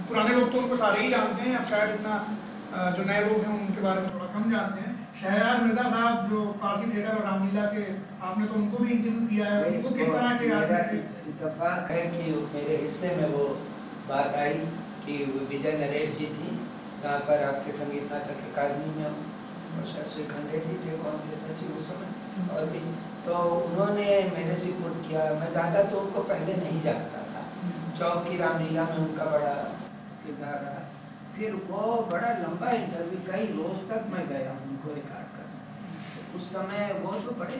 पुराने लोग तो उनको सारे ही जानते हैं, अब शायद इतना जो नए लोग हैं उनके बारे में थोड़ा कम जानते हैं। शहरयार मिर्ज़ा साहब जो पारसी थिएटर और रामलीला के, आपने तो उनको भी इंटरव्यू किया है, उनको किस तरह के आदमी थे? इत्तेफाक है कि मेरे हिस्से में वो बात आई कि विजय नरेश जी थी, जहाँ पर आपके संगीत नाटक अकादमी में और शास्त्री खंडे जी थे, कौन थे सचिव उस समय, और भी तो उन्होंने मेरे से कुछ किया। मैं ज़्यादा तो उनको पहले नहीं जानता था, चौक की रामलीला में उनका बड़ा किरदार रहा। फिर वो बड़ा लंबा इंटरव्यू, कई रोज तक मैं गया उनको रिकॉर्ड करने। उस समय वो तो बड़े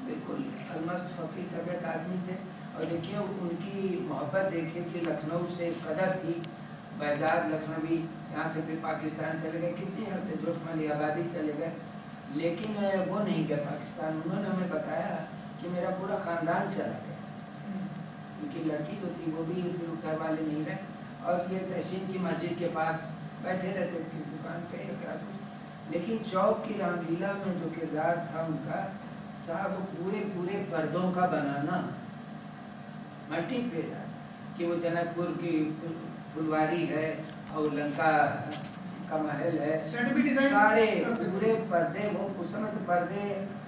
बिल्कुल अलमस्त फकीर तबीयत आदमी थे। और देखिए उनकी मोहब्बत देखिए कि लखनऊ से इस कदर थी, बाजार लखनवी, यहाँ से फिर पाकिस्तान चले गए, कितनी हद जोशमली आबादी चले गए, लेकिन वो नहीं गए पाकिस्तान। उन्होंने हमें बताया कि मेरा पूरा ख़ानदान चला गया, उनकी लड़की तो थी वो भी फिर घर वाले नहीं रहे, और ये तहसीन की मस्जिद के पास बैठे रहते थे दुकान पे या क्या कुछ। लेकिन चौक की रामलीला में जो किरदार था उनका साहब, पूरे पूरे पर्दों का बनाना मल्टीप्लेयर, कि वो जनकपुर की फुलवारी है और लंका का महल है, सारे पूरे पर्दे, वो उस समय तो पर्दे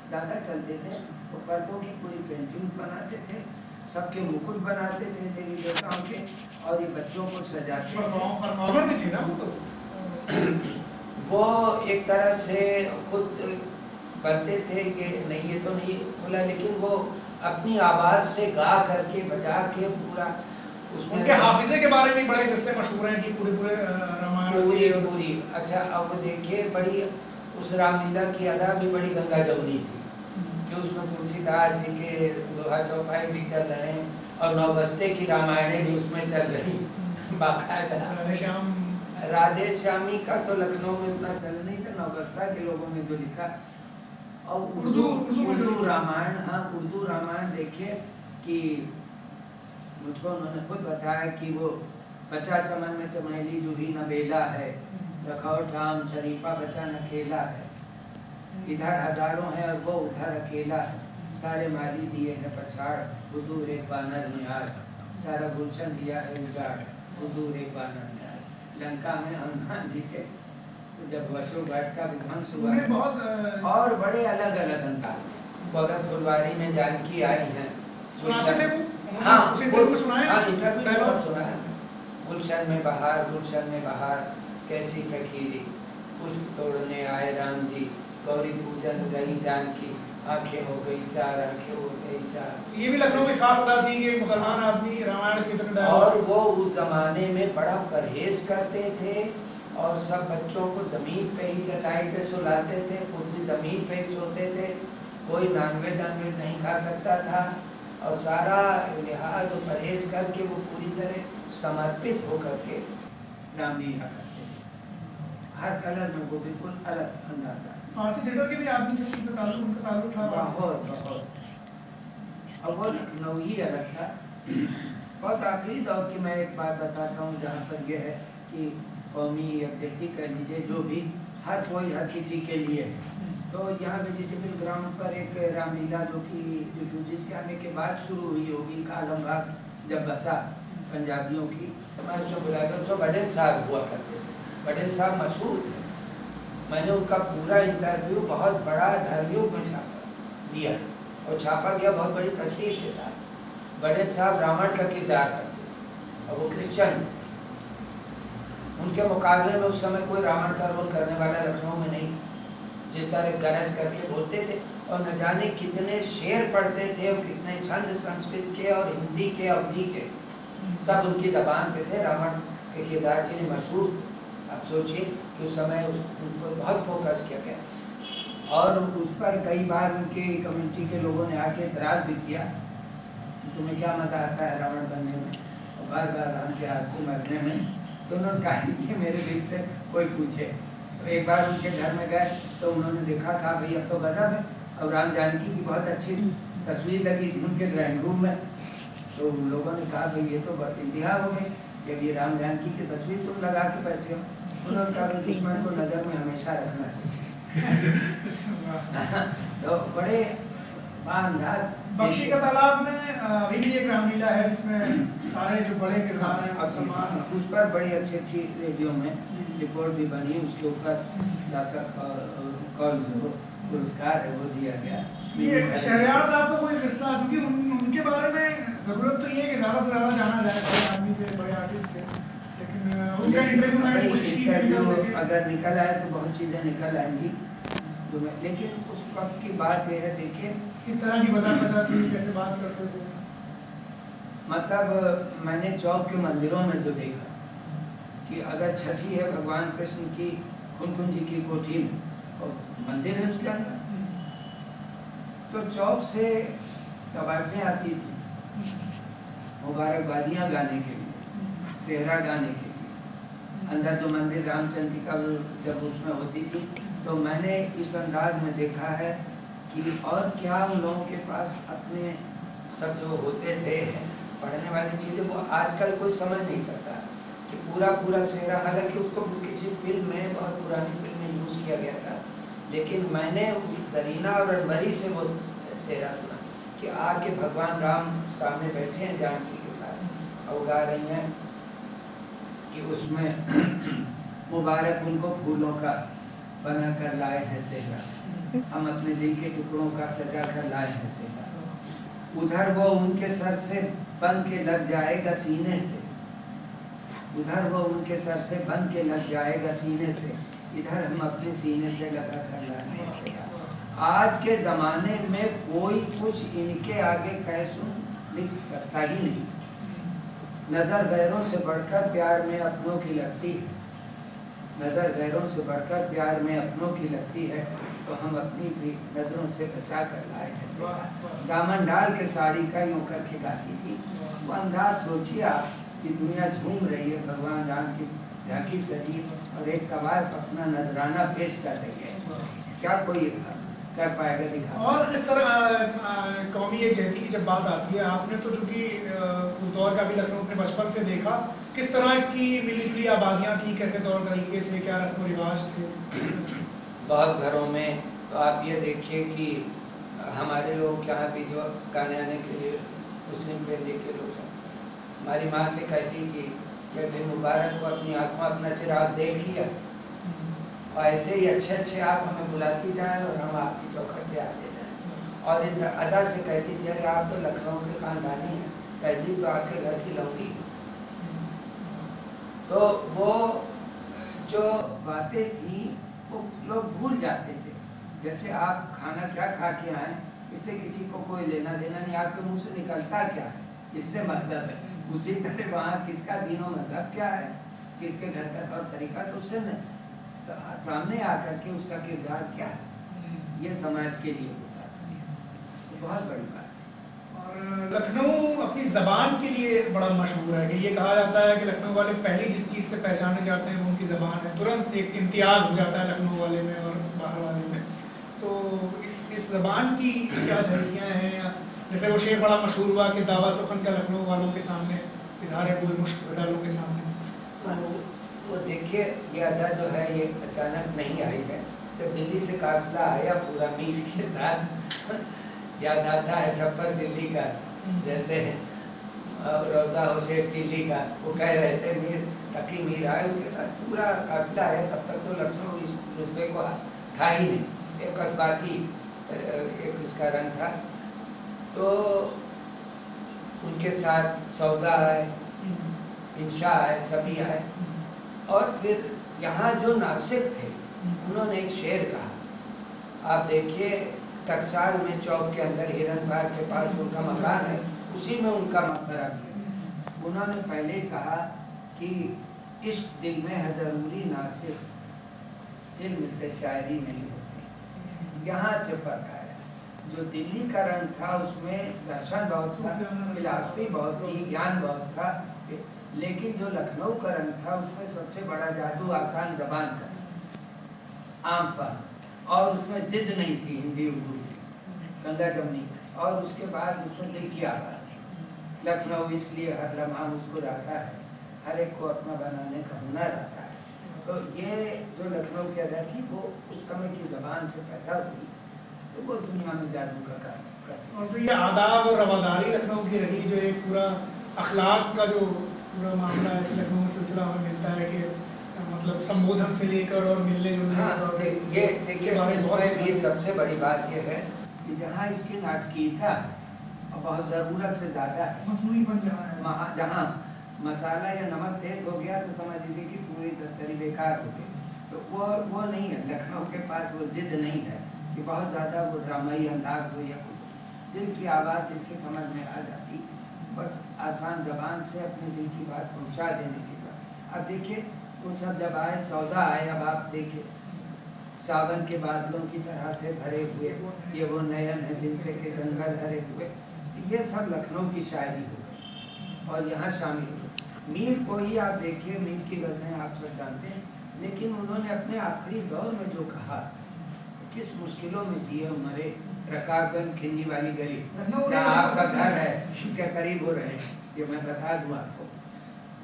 ज़्यादा चलते थे, वो पर्दों की पूरी पेंटिंग बनाते थे, सबके मुकुट बनाते थे देवी देवताओं के, और ये बच्चों को सजाते परफॉर्मर भी थे ना वो तो। वो एक तरह से खुद बनते थे कि नहीं ये तो नहीं बोला, लेकिन वो अपनी आवाज़ से गा करके बजा के पूरा उसमें। उनके हाफिजे के बारे में बड़े किस्से मशहूर हैं कि पूरे रामायण पूरी। अच्छा अब देखिए, बड़ी उस रामलीला की अदा भी बड़ी गंगा जमुनी थी कि उसमें तुलसीदास जी के दोहा चौपाई भी चल रहे हैं और नौबस्ते की रामायणें भी उसमें चल रही बाकायदा। राधे श्यामी का तो लखनऊ में इतना चल नहीं था, नौबस्ता के लोगों ने जो लिखा। और उर्दू रामायण, हाँ उर्दू रामायण देखिए कि मुझको उन्होंने खुद बताया कि वो बचा चमन में चमेली जूही न बेला है, रखौट राम शरीफा बचा न खेला है, इधर हजारों हैं और वो उधर अकेला है, सारे माली दिए हैं पछाड़, हुजूर एक बानर निहार, सारा गुलशन दिया है उजाड़, हुजूर एक बानर निहार। लंका में हनुमान जी के जब वशुभट का विध्वंस हुआ, और बड़े अलग अलग अंदाज में बगल फुलवारी में जानकी आई हैं। सुनाते थे वो? हाँ, उस इंटरव्यू में सुनाया? हाँ, इंटरव्यू में सब सुना है। गुलशन में बहार, गुलशन में बहार, कैसी सखीरी, पुष्प तोड़ने आए राम जी, गौरी पूजन गई जानकी, आंखें हो गई चार, आंखें हो गई चार। ये भी लखनऊ की खास अदा थी कि मुसलमान आदमी रामायण के इतने और वो उस जमाने में बड़ा परहेज करते थे और सब बच्चों को जमीन पे ही चटाई पे सुलाते थे, खुद भी जमीन पे ही सोते थे, कोई नॉनवेज नहीं खा सकता था और सारा लिहाज और परहेज करके वो पूरी तरह समर्पित होकर के रामलीला करते थे। हर कलर में वो बिल्कुल अलग अंदाज था। पारसी थिएटर के भी आदमी थे, उनका ताल्लुक था बहुत। अब वो लखनऊ ही अलग था। बहुत आखिरी दौर की मैं एक बात बताता हूँ जहाँ पर यह है कि कौमी यकजहती कह लीजिए, जो भी हर कोई हर किसी के लिए है। तो यहाँ वेजिटेबल ग्राउंड पर एक रामलीला जो कि रिफ्यूजीज के आने के बाद शुरू हुई होगी, आलमबाग जब बसा पंजाबियों की, मैं उसमें बुलाया था। उसमें बडेल साहब हुआ करते थे, बडेल साहब मशहूर थे। मैंने उनका पूरा इंटरव्यू बहुत बड़ा धर्मयुग में छापा दिया और छापा गया बहुत बड़ी तस्वीर के साथ। बडेल साहब रावण का किरदार करते थे और वो क्रिश्चियन थे। उनके मुकाबले में उस समय कोई रावण का रोल करने वाला लखनऊ में नहीं था। जिस तरह गरज करके बोलते थे और न जाने कितने शेर पढ़ते थे और कितने छंद संस्कृत के और हिंदी के अवधि के सब उनकी जबान पे थे। रावण के किरदार के लिए मशहूर थे। आप सोचिए कि उस समय उन पर बहुत फोकस किया गया और उस पर कई बार उनके कम्युनिटी के लोगों ने आके एतराज़ भी किया, तुम्हें क्या मज़ा आता है रावण बनने में और बार बार राम के हाथ से मरने में। तो उन्होंने कहा कि मेरे दिल से कोई पूछे। तो एक बार उनके घर में गए तो उन्होंने देखा, कहा भाई अब तो गजब है। और राम जानकी की बहुत अच्छी तस्वीर लगी थी उनके ड्राइंग रूम में। तो उन लोगों ने कहा भाई ये तो इंतहा हो गई, जब ये राम जानकी की तस्वीर तुम लगा के बैठे हो। उन्होंने कहा दुश्मन को नज़र में हमेशा रखना चाहिए। तो बड़े अंदाज। बख्शी का तालाब में अभी भी एक रामलीला है जिसमें सारे जो बड़े किरदार हैं अब समान, उस पर बड़ी अच्छी रेडियो में रिपोर्ट भी बनी, उसके ऊपर कॉल जो पुरस्कार है वो दिया गया। ये शहरयार साहब का कोई किस्सा, क्योंकि उनके बारे में ज़रूरत तो ये है कि ज़्यादा से ज़्यादा जाना जाए, बड़े आदमी थे, बड़े आर्टिस्ट थे, लेकिन उनका इंटरव्यू मैंने कोशिश की अगर निकल आए तो बहुत चीज़ें निकल आएंगी। लेकिन उस वक्त की बात यह है, देखिए किस तरह की मजाक थी, कैसे बात करते थे। मतलब मैंने चौक के मंदिरों में जो देखा कि अगर छठी है भगवान कृष्ण की कुंकुम जी की कोठी में और मंदिर है उसके अंदर, तो चौक से तवाज़ें आती थी मुबारकबादियाँ गाने के लिए, सेहरा गाने के लिए। अंदर जो मंदिर रामचंद्र जी का जब उसमें होती थी, तो मैंने इस अंदाज में देखा है कि और क्या उन लोगों के पास अपने सब जो होते थे पढ़ने वाली चीज़ें, वो आजकल कोई समझ नहीं सकता कि पूरा सेहरा, हालांकि उसको किसी फिल्म में, बहुत पुरानी फिल्म में यूज़ किया गया था, लेकिन मैंने जरीना और अनवरी से वो सेहरा सुना कि आके भगवान राम सामने बैठे हैं जानकी के साथ और गा रही हैं कि उसमें मुबारक उनको फूलों का बना कर लाए हैं सेहरा, हम अपने दिल के टुकड़ों का सजा कर लाए हैं सेहरा। उधर वो उनके सर से बन के लग जाएगा सीने से, उधर वो उनके सर से बन के लग जाएगा सीने से, इधर हम अपने सीने से लगा कर लाए हैं सेहरा। आज के ज़माने में कोई कुछ इनके आगे कह सुन लिख सकता ही नहीं। नज़र गैरों से बढ़कर प्यार में अपनों की लगती है, नज़र गैरों से बढ़कर प्यार में अपनों की लगती है, तो हम अपनी भी नज़रों से बचा कर लाए हैं। दामन डाल के साड़ी का यूँ करके गाती थी। वो अंदाज सोचिए आप कि दुनिया झूम रही है, भगवान राम की झांकी सजी और एक कवायद अपना नजराना पेश कर रही है, क्या कोई कर पाएगा दिखा। और इस तरह कौमी एकजहती की जब बात आती है, आपने तो चूँकि उस दौर का भी लखनऊ अपने बचपन से देखा, किस तरह की मिलीजुली आबादियाँ थी, कैसे तौर तरीके थे, क्या रस्म रिवाज थे? बहुत घरों में तो आप ये देखिए कि हमारे लोग यहाँ भी जो गाने आने के लिए मुस्लिम फैमिली के लोग हैं, हमारी माँ से कहती थी कि भाई मुबारक को अपनी आँखों में अपना चिराग देख लिया और ऐसे ही अच्छे आप हमें बुलाती जाएं और हम आपकी चौखट पे आते जाएं। और इस अदा से कहती थी, अरे आप तो लखनऊ के खानदानी हैं, तहजीब तो आपके घर की लौंगी। तो वो जो बातें थी वो लोग भूल जाते थे। जैसे आप खाना क्या खा के आए, इससे किसी को कोई लेना देना नहीं, आपके मुंह से निकलता क्या है इससे मतलब है। उसी तरह वहाँ किसका दीनो मजहब क्या है, किसके घर का तौर तरीका, तो उससे सामने आकर के उसका किरदार क्या है, ये समाज के लिए होता है। तो बहुत बड़ी बात है। और लखनऊ अपनी ज़बान के लिए बड़ा मशहूर है कि ये कहा जाता है कि लखनऊ वाले पहली जिस चीज़ से पहचाने जाते हैं वो उनकी ज़बान है। तुरंत एक इम्तियाज़ हो जाता है लखनऊ वाले में और बाहर वाले में। तो इस ज़बान की क्या झलकियाँ हैं? जैसे वो शेर बड़ा मशहूर हुआ कि दावा सुखन का लखनऊ वालों के सामने इजहार कोई मुश्क गज़ालों के सामने। तो वो देखिए, ये अदा जो है ये अचानक नहीं आई है। जब दिल्ली से काफिला आया पूरा मीर के साथ, याद आता है छप्पर दिल्ली का, जैसे रोजा हो शेख चिल्ली का, वो कह रहे थे मीर तकी मीर आए, उनके साथ पूरा काफिला आया। तब तक तो लखनऊ इस रुतबे को था ही नहीं, एक कस्बाती एक इसका रंग था। तो उनके साथ सौदा आए, इंशा आए, सभी आए। और फिर यहाँ जो नासिक थे उन्होंने एक शेर कहा, आप देखिए टकसाल में चौक के अंदर हिरन बाग के पास उनका मकान है, उसी में उनका मकबरा भी है। उन्होंने पहले कहा कि इश्क दिल में है ज़रूरी नासिक, इल्म से शायरी नहीं होती। यहाँ से फर्क आया। जो दिल्ली का रंग था उसमें दर्शन बहुत था, फिलासफी बहुत थी, ज्ञान बहुत था। लेकिन जो लखनऊ का रंग था उसमें सबसे बड़ा जादू आसान जबान का, आम फर्क, और उसमें जिद नहीं थी हिंदी उर्दू की, गंगा जमनी। और उसके बाद उसमें दिल की आवाज़ थी। लखनऊ इसलिए हर लम्हा मुस्कुराता है, हर एक को अपना बनाने का हुनर आता है। तो ये जो लखनऊ की अदा थी वो उस समय की ज़बान से पैदा हुई, तो वो दुनिया में जादू का काम करती। और जो ये आदाब और रवादारी लखनऊ की रही, जो एक पूरा अखलाक का जो पूरा मामला है लखनऊ में सिलसिला हमें मिलता है कि मतलब संबोधन से लेकर और मिलने जुलने। हाँ, ये देखिए ये सबसे बड़ी बात ये है कि जहाँ इसकी नाटकीयता और बहुत ज़रूरत से ज़्यादा है, मसनूई बन जाना है, वहाँ जहाँ मसाला या नमक तेज हो गया तो समझ लीजिए कि पूरी तस्करी बेकार हो गई। तो वो नहीं है, लखनऊ के पास वो जिद नहीं है कि बहुत ज़्यादा वो ड्रामाई अंदाज हो या कुछ। दिल की आवाज़ दिल से समझ में आ जाती, बस आसान ज़बान से अपने दिल की बात पहुंचा देने की बात। अब देखिए वो सब जब आए, सौदा आए, अब आप देखिए सावन के बादलों की तरह से भरे हुए, ये वो नयन है जिनसे के जंगल भरे हुए, ये सब लखनऊ की शायरी हो गई और यहाँ शामिल हुई। मीर को ही आप देखिए, मीर की गज़लें आप सब जानते हैं, लेकिन उन्होंने अपने आखिरी दौर में जो कहा, किस मुश्किलों में जिए मरे। रकाबगंज खिंजी वाली गली जहाँ आपका घर है उसके करीब हो रहे, ये मैं बता दूँ आपको,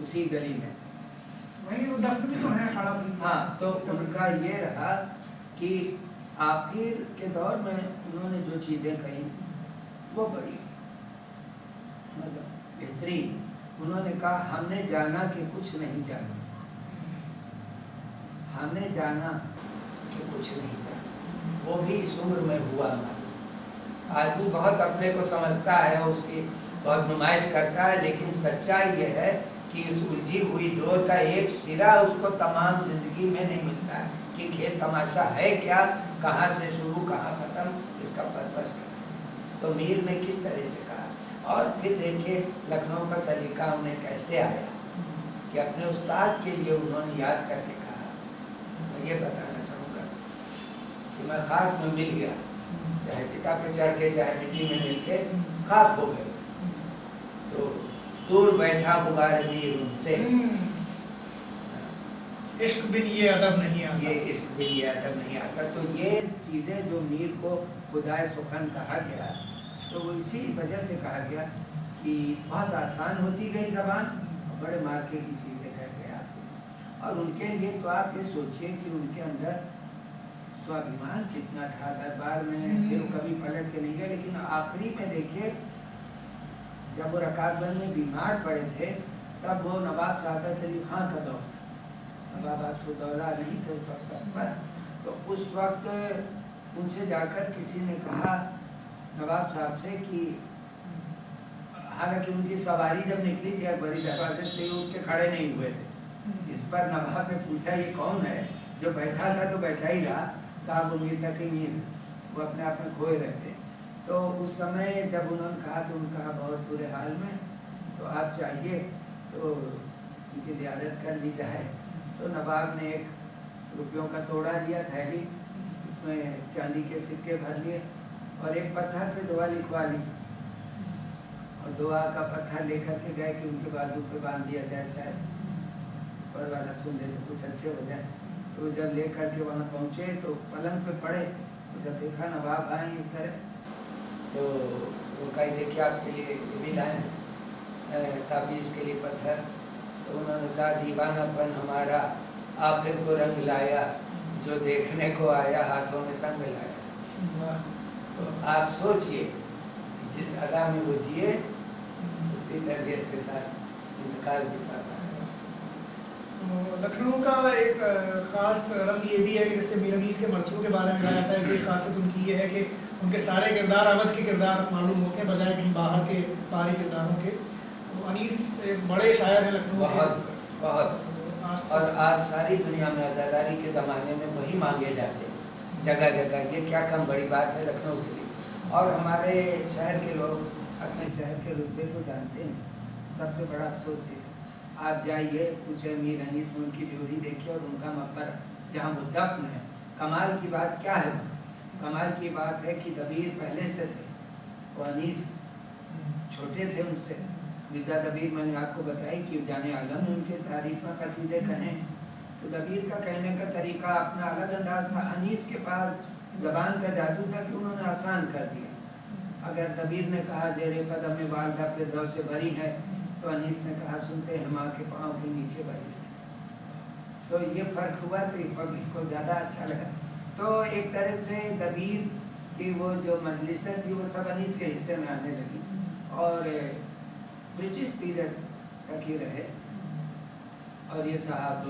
उसी गली में वही वो दफ्न भी तो है खड़ा। हाँ, तो उनका ये रहा कि आखिर के दौर में उन्होंने जो चीज़ें कही वो बड़ी मतलब बेहतरीन। उन्होंने कहा, हमने जाना कि कुछ नहीं जाना, हमने जाना कि कुछ नहीं जाना, वो भी इस उम्र में हुआ मालूम। आदमी बहुत अपने को समझता है, उसकी बहुत नुमाइश करता है, लेकिन सच्चाई ये है कि उस उलझी हुई डोर का एक सिरा उसको तमाम जिंदगी में नहीं मिलता है कि खेल तमाशा है क्या, कहाँ से शुरू कहाँ ख़त्म, इसका पर्पस क्या है। तो मीर ने किस तरह से कहा, और फिर देखिए लखनऊ का सलीका उन्हें कैसे आया कि अपने उस्ताद के लिए उन्होंने याद करके कहा। मैं ये बताना चाहूँगा कि मैं खाक में मिल गया, चाहे चिता पे चढ़ के चाहे मिट्टी में मिल के खाक हो गए, तो दूर बैठा गुबार मीर उनसे, इश्क बिन ये अदब नहीं आता, ये इश्क बिन ये अदब नहीं आता। तो ये चीज़ें जो मीर को खुदाए सुखन कहा गया, तो वो इसी वजह से कहा गया कि बहुत आसान होती गई ज़बान, बड़े मार्के की चीज़ें कह गया। और उनके लिए तो आप ये सोचिए कि उनके अंदर स्वाभिमान कितना था दरबार में, फिर कभी पलट के नहीं गए। लेकिन आखिरी में देखिए जब वो रकाबगंज में बीमार पड़े थे, तब वो नवाब सादत अली खां का दौर था, नवाब आसफुद्दौला नहीं थे उस वक्त पर। तो उस वक्त उनसे जाकर किसी ने कहा नवाब साहब से कि हालांकि उनकी सवारी जब निकली थी अकबरी दरवाजे से उठ के खड़े नहीं हुए थे। इस पर नवाब ने पूछा ये कौन है? जो बैठा था तो बैठा ही रहा, साहब उम्मीद तक ही नहीं, वो अपने आप में खोए रहते। तो उस समय जब उन्होंने कहा तो उनका बहुत बुरे हाल में, तो आप चाहिए तो उनकी ज़ियारत कर ली जाए। तो नवाब ने एक रुपयों का तोड़ा लिया, थैली, उसमें चांदी के सिक्के भर लिए और एक पत्थर पे दुआ लिखवा ली और दुआ का पत्थर लेकर के गए कि उनके बाजू पे बांध दिया जाए, शायद पर वाला सुन ले तो कुछ अच्छे हो जाए। तो जब लेकर के वहाँ पहुँचे तो पलंग पे पड़े, तो जब देखा नवाब आए इस तरह, तो वो कही देखिए आपके लिए ये भी लाए ताबीज़ के लिए पत्थर। तो उन्होंने कहा दीवानापन हमारा आखिर को रंग लाया, जो देखने को आया हाथों में संग लाया। तो आप सोचिए जिस अदा में वो जिए उसी तरबियत के साथ इंतकाल भी पाता है। तो लखनऊ का एक ख़ास रंग ये भी है कि जैसे मीर अनीस के मरसियों के बारे में कहा जाता है कि खासियत उनकी ये है कि उनके सारे किरदार अवध के किरदार मालूम होते हैं बजाय कहीं बाहर के बाहरी किरदारों के। तो अनीस एक बड़े शायर हैं लखनऊ के। बहुत और आज सारी दुनिया में आज़ादारी के ज़माने में वही मांगे जाते हैं जगह जगह। ये क्या कम बड़ी बात है लखनऊ के लिए। और हमारे शहर के लोग अपने शहर के रुतबे को जानते हैं। सबसे बड़ा अफसोस है, आप जाइए पूछे मीर अनीस में उनकी ड्योढ़ी देखिए और उनका मकबरा जहाँ वो दफन है। कमाल की बात क्या है? कमाल की बात है कि दबीर पहले से थे, वो अनीस छोटे थे उनसे। मिर्ज़ा दबीर मैंने आपको बताई कि जाने आलम ने उनके तारीफ में कसीदे कहें, तो दबीर का कहने का तरीका अपना अलग अंदाज था। अनीस के पास ज़बान का जादू था कि उन्होंने आसान कर दिया। अगर दबीर ने कहा ज़ेरे कदम में वालदा फिरदौस से भरी है, तो अनीस ने कहा सुनते हैं माँ के पाँव के नीचे बारिश है। तो ये फ़र्क हुआ तो पब्लिक को ज़्यादा अच्छा लगा। तो एक तरह से दबीर की वो जो मजलिसें थी वो सब अनीस के हिस्से में आने लगी और ब्रिटिश पीरियड तक ही रहे। और ये साहब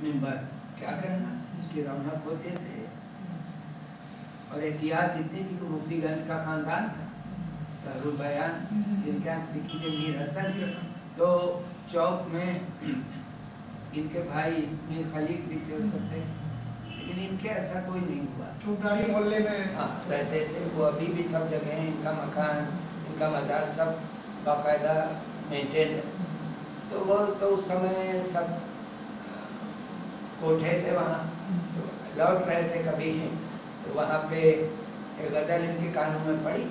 मिंबर क्या कहना, उसकी रौनक होते थे। और एहतियात इतनी थी कि मुफ्तीगंज का ख़ानदान था, सहरुल बयान जिनके यहाँ लिखी थी मीर हसन, तो चौक में इनके भाई मीर खलीक भी थे सकते, लेकिन इनके ऐसा कोई नहीं हुआ। चौधारी मोहल्ले में हाँ रहते थे वो, अभी भी सब जगह इनका मकान इनका मज़ार सब बाकायदा मेंटेन है। तो वो तो उस समय सब कोठे थे वहाँ, तो लौट रहे थे कभी, तो वहाँ पे एक गज़ल इनके कानों में पड़ी,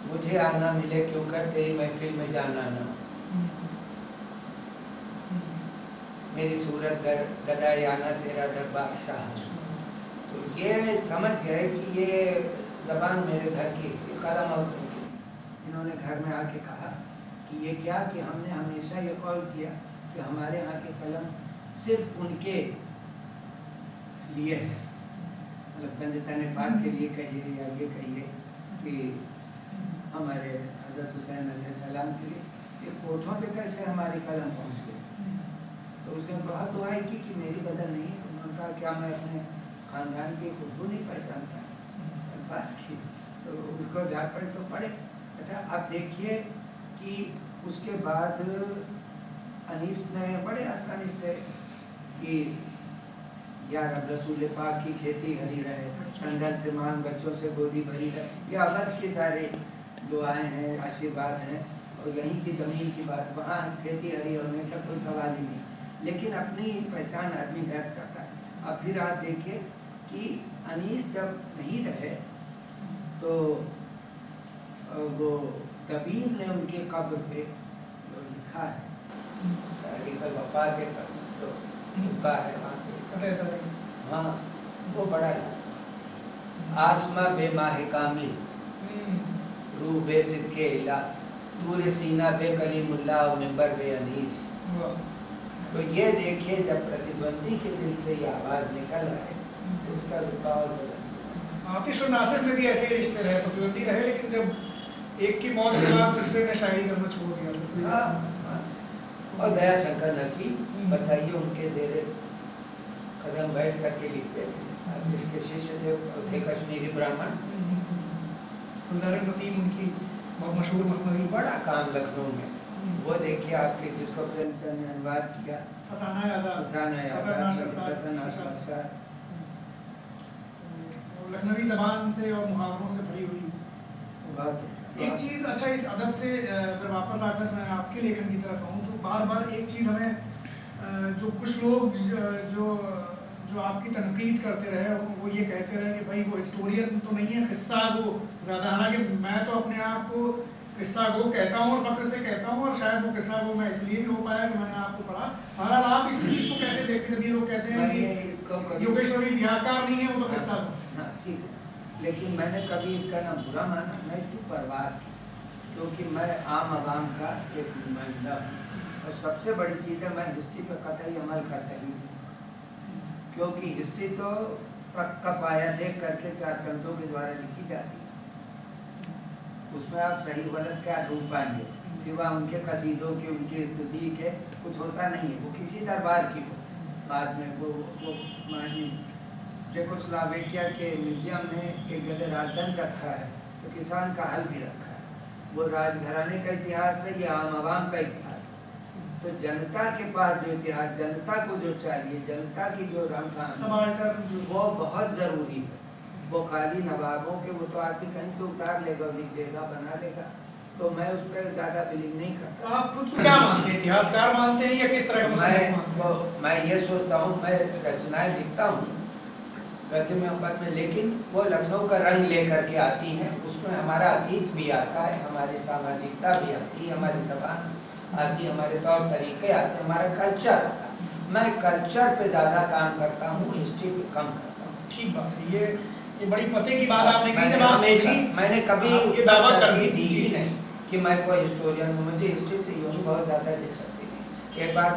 मुझे आना मिले क्यों कर तेरी महफिल में जाना ना, मेरी सूरत गदाई आना तेरा दरबार शाह। तो ये समझ गए कि ये ज़बान मेरे घर की, ये कलम और उनकी। इन्होंने घर में आके कहा कि ये क्या कि हमने हमेशा ये कॉल किया कि हमारे यहाँ के कलम सिर्फ उनके लिए है, मतलब पंजतन पाक के लिए कहिए या ये कहिए कि हमारे हज़रत हुसैन अलैहिस्सलाम के लिए। ये कोठों पे कैसे हमारी कलम पहुँच गई? तो उसने बहुत दुआई की कि मेरी गज़ल नहीं। उन्होंने कहा क्या मैं अपने ख़ानदान की खुशबू नहीं पहचानता? पास की तो उसको जा पड़े तो पड़े। अच्छा आप देखिए कि उसके बाद अनीस ने बड़े आसानी से कि या रब रसूल पाक की खेती हरी रहे, संगत से मांग बच्चों से गोदी भरी रहे, ये अवध की सारे दुआएं हैं, आशीर्वाद हैं। और यहीं की ज़मीन की बात, वहाँ खेती हरी होने का कोई सवाल ही नहीं, लेकिन अपनी पहचान आदमी दर्ज करता है। अब फिर आप देखिए कि अनीस जब नहीं रहे तो वो दबीर ने उनके कब्र पे जो लिखा है तारीख़ वफ़ा के पर तो लिखा है वहाँ पे, हाँ वो बड़ा आसमा बेमाह कामिल रूह बेसिद के इला दूर सीना बे कलीमुल्लाह और मिंबर बे अनीस। तो ये देखिए जब प्रतिद्वंदी के दिल से ये आवाज़ निकल आए तो उसका रुकावट बदल। आतिश और नासिर में भी ऐसे ही रिश्ते रहे, प्रतिद्वंदी रहे, लेकिन जब एक की मौत के बाद दूसरे ने शायरी करना छोड़ दिया। हाँ और दया शंकर नसीब बताइए उनके ज़ेरे कदम बैठ करके लिखते थे। जिसके शिष्य थे कश्मीरी ब्राह्मण, गुलजार नसीम उनकी बहुत मशहूर मसनवी। बड़ा काम लखनऊ में, वो देखिए आपके जिसको प्रेमचंद ने अनुवाद किया, फसाना लखनवी जबान से और मुहावरों से भरी हुई। एक चीज़ अच्छा इस अदब से अगर वापस आकर मैं आपके लेखन की तरफ आऊँ तो बार बार एक चीज़ हमें जो कुछ लोग जो आपकी तनकीद करते रहे वो ये कहते रहे कि भाई वो हिस्टोरियन तो नहीं है, किस्सा गो ज़्यादा। हालांकि मैं तो अपने आप को किस्सा गो कहता हूँ और फक्र से कहता हूँ, और शायद वो किस्सा गो मैं इसलिए भी हो पाया कि मैंने आपको पढ़ा। हालांकि आप इस चीज़ को कैसे देखते हैं? लोग कहते हैं कि योगेश रवि इतिहासकार नहीं है, वो तो किस्सा गो। ठीक है, लेकिन मैंने कभी इसका ना बुरा माना, मैं इसकी परवाह की, क्योंकि मैं आम आवाम का एक नुमाइंदा हूँ। और सबसे बड़ी चीज़ है, मैं हिस्ट्री पर कतई अमल करता ही हूँ, क्योंकि हिस्ट्री तो का पाया देख करके चार चमचों के द्वारा लिखी जाती है। उसमें आप सही गलत क्या ढूंढ पाएंगे, सिवा उनके कसीदों के, उनकी स्तुति के, कुछ होता नहीं है। वो किसी दरबार की हो, बाद में वो चेकोस्लोवाकिया के म्यूजियम में एक जगह राजदंड रखा है, तो किसान का हल भी रखा है। वो राजघराने का इतिहास है या आम आवाम का इतिहास? तो जनता के पास जो इतिहास, जनता को जो चाहिए, जनता की जो रंग वो बहुत जरूरी है। वो खाली नवाबों के, वो तो आदमी कहीं से उतार लेगा, लिख देगा, बना लेगा, तो मैं उस पर ज्यादा बिलीव नहीं करता। आप खुद को क्या मानते हैं, इतिहासकार मानते हैं या किस तरह का? मैं ये सोचता हूँ, मैं रचनाएं लिखता हूँ गद्य में, पद में, लेकिन वो लखनऊ का रंग लेकर के आती हैं। उसमें हमारा अतीत भी आता है, हमारी सामाजिकता भी आती है, हमारी जबान आती है, हमारे तौर तरीके आते हैं, हमारा कल्चर आता है। मैं कल्चर पे ज़्यादा काम करता हूँ, हिस्ट्री पे कम करता हूँ। ठीक बात है, ये बड़ी पते की बात आपने की। जब मैंने कभी ये दावा कर दी ही नहीं कि मैं कोई हिस्टोरियन हूँ। मुझे हिस्ट्री से यूँ ही बहुत ज़्यादा दिलचस्पी नहीं। एक बार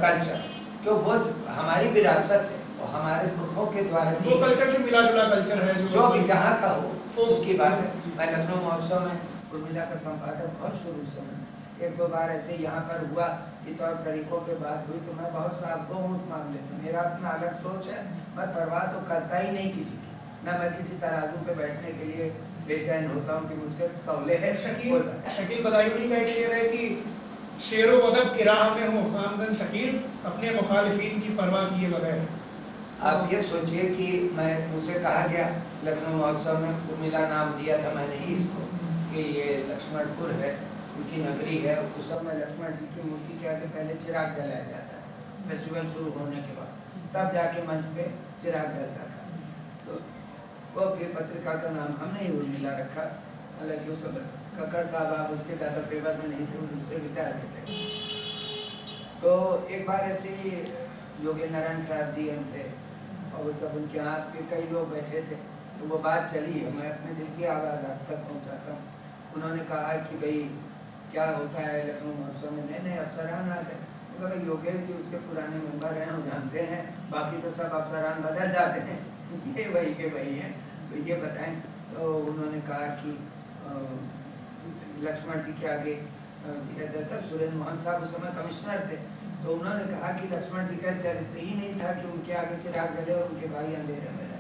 कल्चर, क्यों वो हमारी विरासत है, और हमारे पुरखों के द्वारा वो कल्चर जो मिला जुला कल्चर है, जो भी जहाँ का हो उसकी बात है। मैं लखनऊ महोत्सव में उर्मिला का संपादक बहुत शुरू से, एक दो बार ऐसे यहाँ पर हुआ कि तौर तरीकों पे बात हुई, तो मैं बहुत सावधान हूँ उस मामले में। मेरा अपना अलग सोच है, मैं परवाह तो करता ही नहीं किसी की, ना मैं किसी तराजू पे बैठने के लिए बेचैन होता हूँ कि मुझके तौले है। शकील बदायूनी का एक शेर है कि शेरो अदब की राह में हूँ खामजन शकील, अपने मुखालिफिन की परवाह किए बगैर। आप ये सोचिए कि मैं, मुझसे कहा गया लखनऊ महोत्सव में, उर्मिला नाम दिया था मैंने ही इसको, कि ये लक्ष्मणपुर है, उनकी नगरी है। उस समय लक्ष्मण जी की मूर्ति के आगे पहले चिराग जलाया जाता है, फेस्टिवल शुरू होने के बाद, तब जाके मंच पे चिराग जलता था। तो वो फिर पत्रिका का नाम हमने ही उर्मिला रखा। हालांकि उस समय कक्कड़ साहब आप उसके ज़्यादा फेवर में नहीं थे, दूसरे विचार में थे। तो एक बार ऐसे ही योगेंद्र नारायण साहब जी हम थे, और वो सब उनके यहाँ पे कई लोग बैठे थे, तो वो बात चली, मैं अपने दिल की आवाज़ आप तक पहुँचाता हूँ। उन्होंने कहा कि भाई क्या होता है लखनऊ महोत्सव में, नए नए अफसरान आ गए। तो भाई योगेश जी उसके पुराने मेंबर हैं, हम जानते हैं, बाकी तो सब अफसरान बदल जाते हैं, ये वही के वही हैं, तो ये बताएं। तो उन्होंने कहा कि लक्ष्मण जी के आगे दिया जाता, सुरेंद्र मोहन साहब उस समय कमिश्नर थे, तो उन्होंने कहा कि लक्ष्मण जी का चरित्र ही नहीं था कि उनके आगे चिराग जले और उनके भाई अंधेरे में रहे।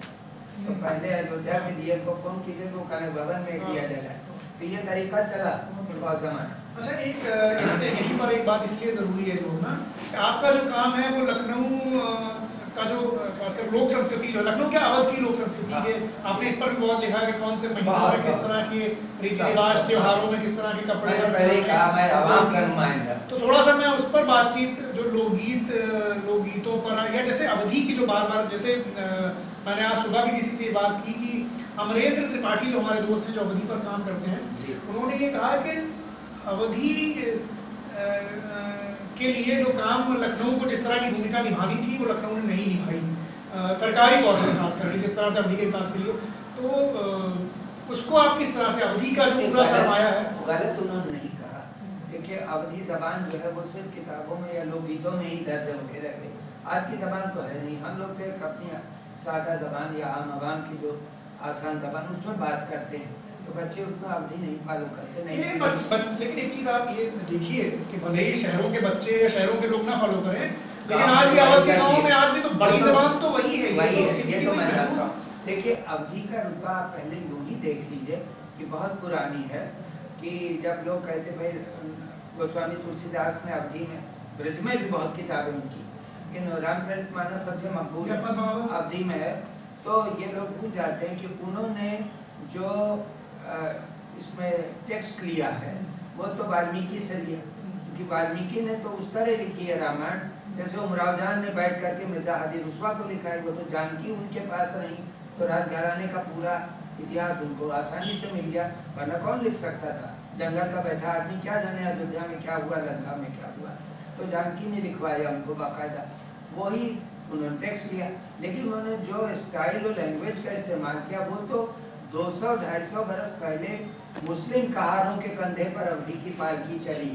तो पहले अयोध्या के दिए को फोन कीजिए तो कनक भवन में दिया जला। तो ये तरीका चला बहुत जमाना। अच्छा, एक इससे यहीं पर एक बात इसलिए ज़रूरी है जो ना, आपका जो काम है वो लखनऊ का जो खासकर लोक संस्कृति जो लखनऊ के अवध की लोक संस्कृति के, आपने इस पर भी बहुत लिखा है कि कौन से महीनों में किस तरह के रीति रिवाज, त्योहारों में किस तरह के कपड़े। पहले कहा मैं आवाम का नुमाइंदा, तो थोड़ा सा मैं उस पर बातचीत, जो लोकगीतों पर, या जैसे अवधि की जो बार बार, जैसे मैंने आज सुबह भी किसी से बात की कि अमरेंद्र त्रिपाठी जो हमारे दोस्त हैं जो अवधि पर काम करते हैं, उन्होंने ये कहा कि अवधि के लिए जो काम लखनऊ को जिस तरह की भूमिका निभानी थी वो लखनऊ ने नहीं निभाई, सरकारी तौर पर खास करके जिस तरह से अवधि के विकास के लिए। तो उसको आप किस तरह से, अवधि का जो पूरा सरमाया है, गलत उन्होंने नहीं कहा। देखिए अवधि जबान जो है वो सिर्फ किताबों में या लोकगीतों में ही दर्ज होके रह गई। आज की जबान तो है नहीं। हम लोग तो अपनी सादा जबान या आम आवाम की जो आसान जबान उसमें बात करते हैं, तो बच्चे उतना अवधि नहीं फॉलो करते नहीं। लेकिन एक चीज़ आप ये देखिए कि भले ही शहरों के बच्चे या शहरों के लोग ना फॉलो करें, लेकिन आज भी अवध के गाँव में आज भी तो बड़ी जबान तो वही है। ये तो मैं जानता हूँ। देखिए अवधी का रुतबा पहले यूं ही देख लीजिए कि बहुत पुरानी है, कि जब लोग कहते भाई गोस्वामी तुलसीदास ने अवधी में, ब्रज में भी बहुत किताबें उनकी, लेकिन रामचरितमानस सबसे मकबूल अवधी में है, तो ये लोग भूल जाते हैं कि उन्होंने जो इसमें टेक्स्ट लिया है वो तो वाल्मीकि से लिया, क्योंकि वाल्मीकि ने तो उस तरह लिखी है रामायण जैसे उमराव जान ने बैठ करके मिर्जा हादी रुस्वा को लिखा है। वो तो जानकी उनके पास नहीं, तो राजघराने का पूरा इतिहास उनको आसानी से मिल गया, वरना कौन लिख सकता था? जंगल का बैठा आदमी क्या जाने अयोध्या में क्या हुआ, लंका में क्या हुआ। तो जानकी ने लिखवाया उनको बाकायदा, वही उन्होंने टेक्स्ट लिया। लेकिन उन्होंने जो स्टाइल और लैंग्वेज का इस्तेमाल किया वो तो 200-250 बरस पहले मुस्लिम कहारों के कंधे पर अवधी की पालकी चली।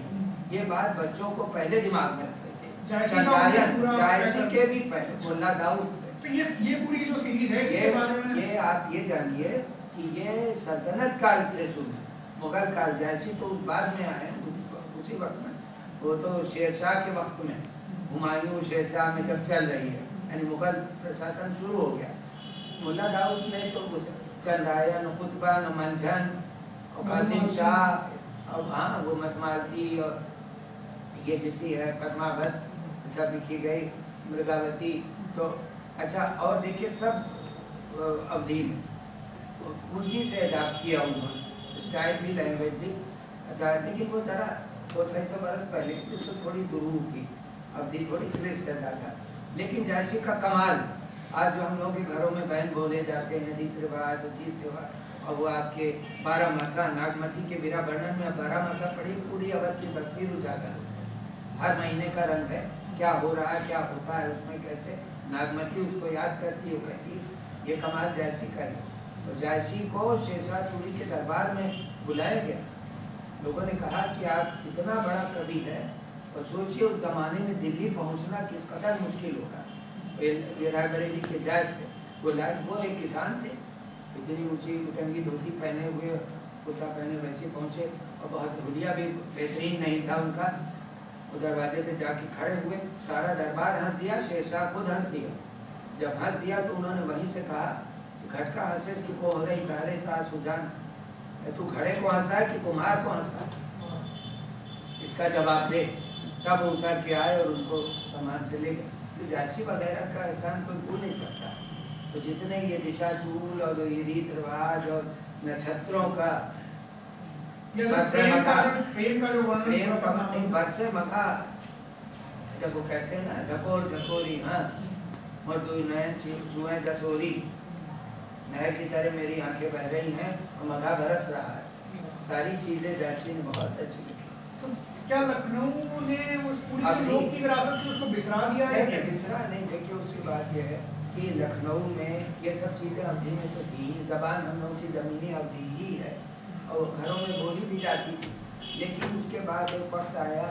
ये बात बच्चों को पहले दिमाग में रखते थे। जायसी के भी पहले, मुल्ला दाऊद। तो ये पूरी जो सीरीज है इसके बारे में ये आप ये जानिए कि ये सल्तनत काल से शुरू, मुगल काल, जायसी तो बाद में आए उसी वक्त में, वो तो शेरशाह के वक्त में, हुमायूं शेरशाह में जब चल रही है, यानी मुगल प्रशासन शुरू हो गया। मुल्ला दाऊद ने तो चंदायन, कुतबा, मंझन और कासिम शाह और हाँ वो मतमालती और ये जितनी है पद्मावत सब लिखी गई, मृगावती। तो अच्छा, और देखिए सब अवधि में उसी से अडाप्ट किया उन्होंने, स्टाइल भी लैंग्वेज भी। अच्छा, लेकिन वो ज़रा 200-250 बरस पहले तो थोड़ी दुरूह थी, अवधि थोड़ी क्रिस्ट चल रहा था। लेकिन जैसे का कमाल आज जो हम लोगों के घरों में बहन बोले जाते हैं, रीति रिवाज, तीज त्योहार, और वो आपके 12 मासा, नागमती के वीरा वर्णन में 12 मासा पड़ी, पूरी अवध की तस्वीर उजागर होती है। हर महीने का रंग है, क्या हो रहा है, क्या होता है उसमें, कैसे नागमती उसको याद करती है, कहती है। ये कमाल जायसी का ही। तो जायसी को शेरशाह सूरी के दरबार में बुलाया गया। लोगों ने कहा कि आप इतना बड़ा कवि है, और सोचिए उस जमाने में दिल्ली पहुंचना किस कदर मुश्किल होगा। ये रायबरेली के जज थे, वो एक किसान थे, इतनी ऊंची उतंगी धोती पहने हुए, कुर्ता पहने वैसे पहुंचे, और बहुत हुलिया भी बेहतरीन नहीं था उनका। वो दरवाजे पे जाके खड़े हुए, सारा दरबार हंस दिया, शेरशाह खुद हंस दिया। जब हंस दिया तो उन्होंने वहीं से कहा, घटका हंसे कि को हो रही कहरे सा सुजान, तू घड़े को हंसा है कि कुम्हार को हंसा, इसका जवाब दे। तब उतर के आए और उनको सामान से ले गए। तो जायसी वगैरह का एहसान कोई भूल नहीं सकता। तो जितने ये दिशाशूल और ये रीत रिवाज और नक्षत्रों का बरसे मखा, जब वो कहते हैं ना झकोर झकोरी, हाँ मर्दू नयन छुए जसोरी, नहर की तरह मेरी आंखें बह रही हैं और मघा बरस रहा है। सारी चीजें जायसी ने बहुत अच्छी लिखी। तो क्या लखनऊ ने उस पूरी जो लोक की विरासत थी उसको बिसरा दिया है? बिसरा नहीं। देखिए उसकी बात यह है कि लखनऊ में ये सब चीज़ें अवधि में तो थी, जबान हम लोगों की ज़मीनी अवधि ही है, और घरों में बोली भी जाती थी। लेकिन उसके बाद एक वक्त आया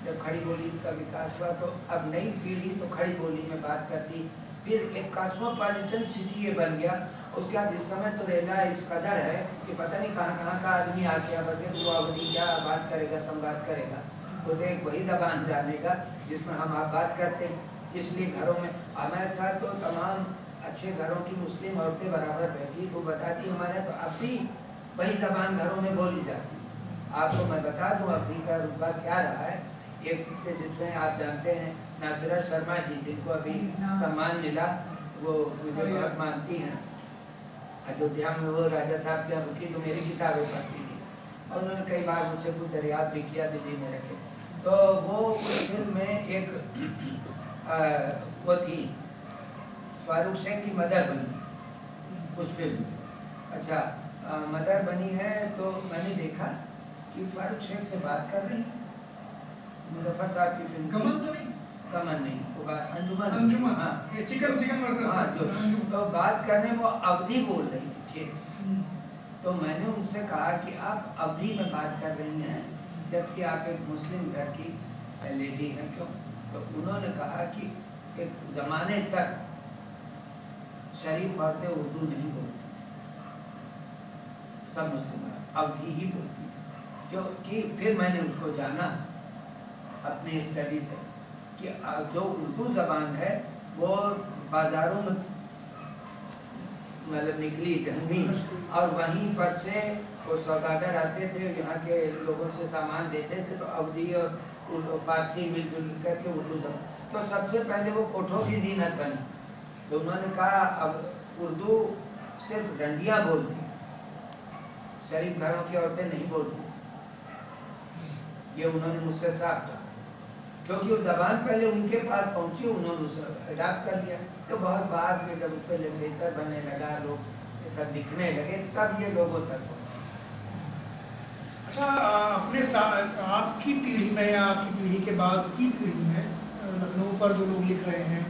जब खड़ी बोली का विकास हुआ, तो अब नई पीढ़ी तो खड़ी बोली में बात करती, फिर एक कॉस्मोपॉलिटन सिटी ये बन गया। उसके बाद इस समय तो रेला इस कदर है कि पता नहीं कहाँ का आदमी आ गया, बल्कि वो अवधि क्या बात करेगा, संवाद करेगा, वो तो एक वही जबान जानेगा जिसमें हम आप बात करते हैं। इसलिए घरों में हमारे साथ तो तमाम अच्छे घरों की मुस्लिम औरतें बराबर बैठी, वो बताती हमारे तो अब भी वही जबान घरों में बोली जाती। आपको मैं बता दूं अवधि का रुतबा क्या रहा है। एक जिसमें आप जानते हैं नासिरत शर्मा जी, जिनको अभी सम्मान मिला, वो मुझे बहुत मानती हैं। अयोध्या में वो राजा साहब के यहाँ रुकी तो मेरी किताबें पढ़ती थी, और उन्होंने कई बार मुझसे कुछ दरियाफ्त भी किया दिल्ली में रखे। तो वो उस फिल्म में एक वो थी फारूक शेख की मदर बनी उस फिल्म में। अच्छा, मदर बनी है तो मैंने देखा कि फारूक शेख से बात कर रही, मुजफ्फर साहब की फिल्म कमल तो नहीं, कमल नहीं, अंजुमन, हाँ चिकन वर्कर्स, हाँ जो, तो बात करने वो अवधि बोल रही थी, ठीक। तो मैंने उनसे कहा कि आप अवधि में बात कर रही हैं जबकि आप एक मुस्लिम घर की लेडी हैं, क्यों? तो उन्होंने कहा कि एक ज़माने तक शरीफ औरतें उर्दू नहीं बोलती, सब मुस्लिम अवधि ही बोलती, क्योंकि फिर मैंने उसको जाना अपनी स्टडी से कि जो उर्दू ज़बान है वो बाज़ारों में मतलब निकली जन्मी, और वहीं पर से वो सौदागर आते थे, यहाँ के लोगों से सामान देते थे, तो अवधी और फारसी मिलजुल करके उर्दू ज़बान, तो सबसे पहले वो कोठों की जीनत बनी। तो उन्होंने कहा अब उर्दू सिर्फ डंडियाँ बोलती, शरीफ घरों की औरतें नहीं बोलती। ये उन्होंने मुझसे साफ कहा, क्योंकि वो ज़बान पहले उनके पास पहुंची, उन्होंने उसे अडॉप्ट कर लिया। तो बहुत बाद में जब उस पर लिटरेचर बनने लगा, लोग ये सब लिखने लगे, तब ये लोगों तक पहुंचा। अच्छा, अपने साथ आपकी पीढ़ी में या आपकी पीढ़ी के बाद की पीढ़ी में लखनऊ पर जो लोग लिख रहे हैं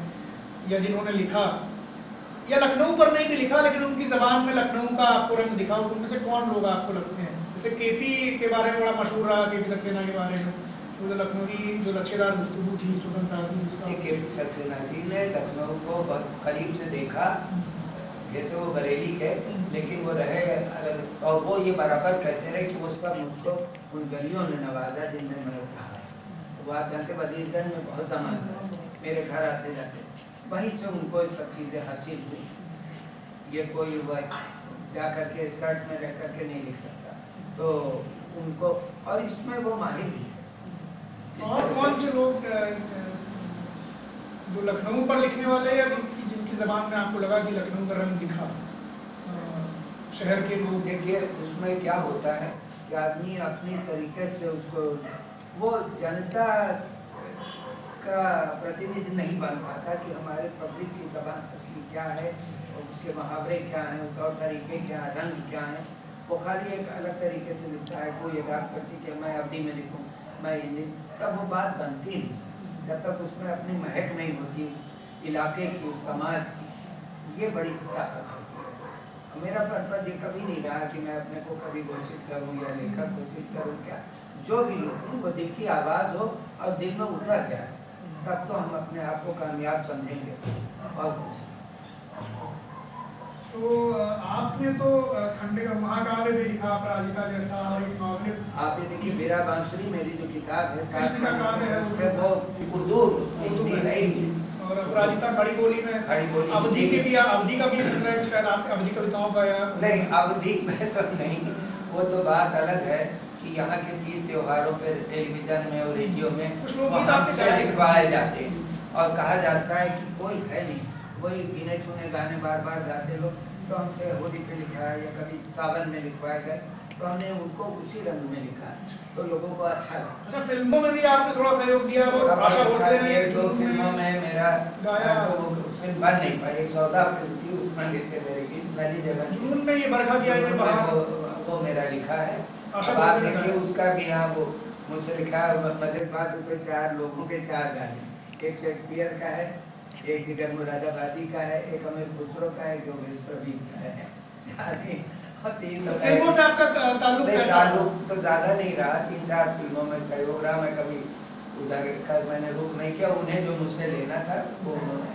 या जिन्होंने लिखा, या लखनऊ पर नहीं भी लिखा लेकिन उनकी ज़बान में लखनऊ का आपको रंग दिखा, उनमें से कौन लोग आपको लगते हैं? जैसे केपी के बारे में बड़ा मशहूर रहा, केपी सक्सेना के बारे में, वो जो लखनऊ की जो लच्छेदार गुफ्तगू थी सुगन साजी उसका। केपी सक्सेना जी ने लखनऊ को बहुत करीब से देखा, थे तो वो बरेली के, लेकिन वो रहे अलग, और वो ये बराबर कहते रहे कि वो सब मुझको उन गलियों ने नवाजा जिनमें मैं रहा। वो आप जानते वजीरगंज में बहुत जमान मेरे घर आते जाते, वहीं से उनको ये सब चीज़ें हासिल हुई। ये कोई वह जा करके स्कर्ट में रह करके नहीं लिख सकता, तो उनको, और इसमें वो माहिर भी है। और कौन से लोग जो लखनऊ पर लिखने वाले या जिनकी ज़बान में आपको लगा कि लखनऊ का रंग दिखा, शहर के लोग? देखिए उसमें क्या होता है कि आदमी अपनी तरीके से उसको, वो जनता का प्रतिनिधि नहीं बन पाता कि हमारे पब्लिक की ज़बान असली क्या है और उसके मुहावरे क्या हैं, तौर तरीके क्या हैं, रंग क्या हैं। वो खाली एक अलग तरीके से लिखता है, कोई एडाप्ट करती कि मैं अवधी में लिखूँ, मैं हिंदी, तब वो बात बनती नहीं जब तक उसमें अपनी महक नहीं होती इलाके की, उस समाज की। ये बड़ी ताकत होती है। मेरा पर्पज ये कभी नहीं रहा कि मैं अपने को कभी घोषित करूँ या लेखक घोषित करूँ, क्या जो भी लिखूँ वो दिल की आवाज़ हो और दिल में उतर जाए, तब तो हम अपने आप को कामयाब समझेंगे। और कुछ तो आपने तो खंडे महाकाव्य भी लिखा, अपराजिता जैसा, और एक नॉवल। आप ये देखिए मेरा बांसुरी मेरी जो किताब है कृष्ण का काव्य है, उसमें वो उर्दू और अपराजिता खड़ी बोली में, खड़ी बोली अवधि के भी, अवधि का भी संग्रह है शायद, आप अवधि कविताओं का? या नहीं, अवधि में तो नहीं, वो तो बात अलग है कि यहाँ के 30 त्योहारों पे टेलीविजन में और रेडियो में हमसे लिखवाए जाते हैं, और कहा जाता है कि कोई है नहीं, वही गिने चुने गाने बार बार गाते लोग, तो हमसे होली पे लिखा है या कभी सावन में लिखवाए गए, तो हमने उनको उसी रंग में लिखा, तो लोगों को अच्छा लगा। अच्छा, फिल्मों में भी आपने थोड़ा सहयोग दिया, वो आशा भोसले ने एक दो फिल्मों में मेरा गाया, तो वो फिल्म बन नहीं पाई, सौदा फिल्म थी, उसमें लिखे मेरे गीत, मैंने जगह जून में ये बरखा की आई है बाहर, वो मेरा लिखा है। अब आप देखिए उसका भी, हाँ वो मुझसे लिखा है। मजरबाद पे 4 लोगों के 4 गाने, एक शेक्सपियर का है, एक जिगर मुरादाबादी का है, एक अमीर खुसरो का है, एक योगेश प्रवीण का है। 3 फिल्मों से आपका ताल्लुक कैसा? ताल्लुक तो ज़्यादा नहीं रहा, 3-4 फिल्मों में सहयोग रहा। मैं कभी उधर कर मैंने रुख नहीं किया, उन्हें जो मुझसे लेना था वो उन्होंने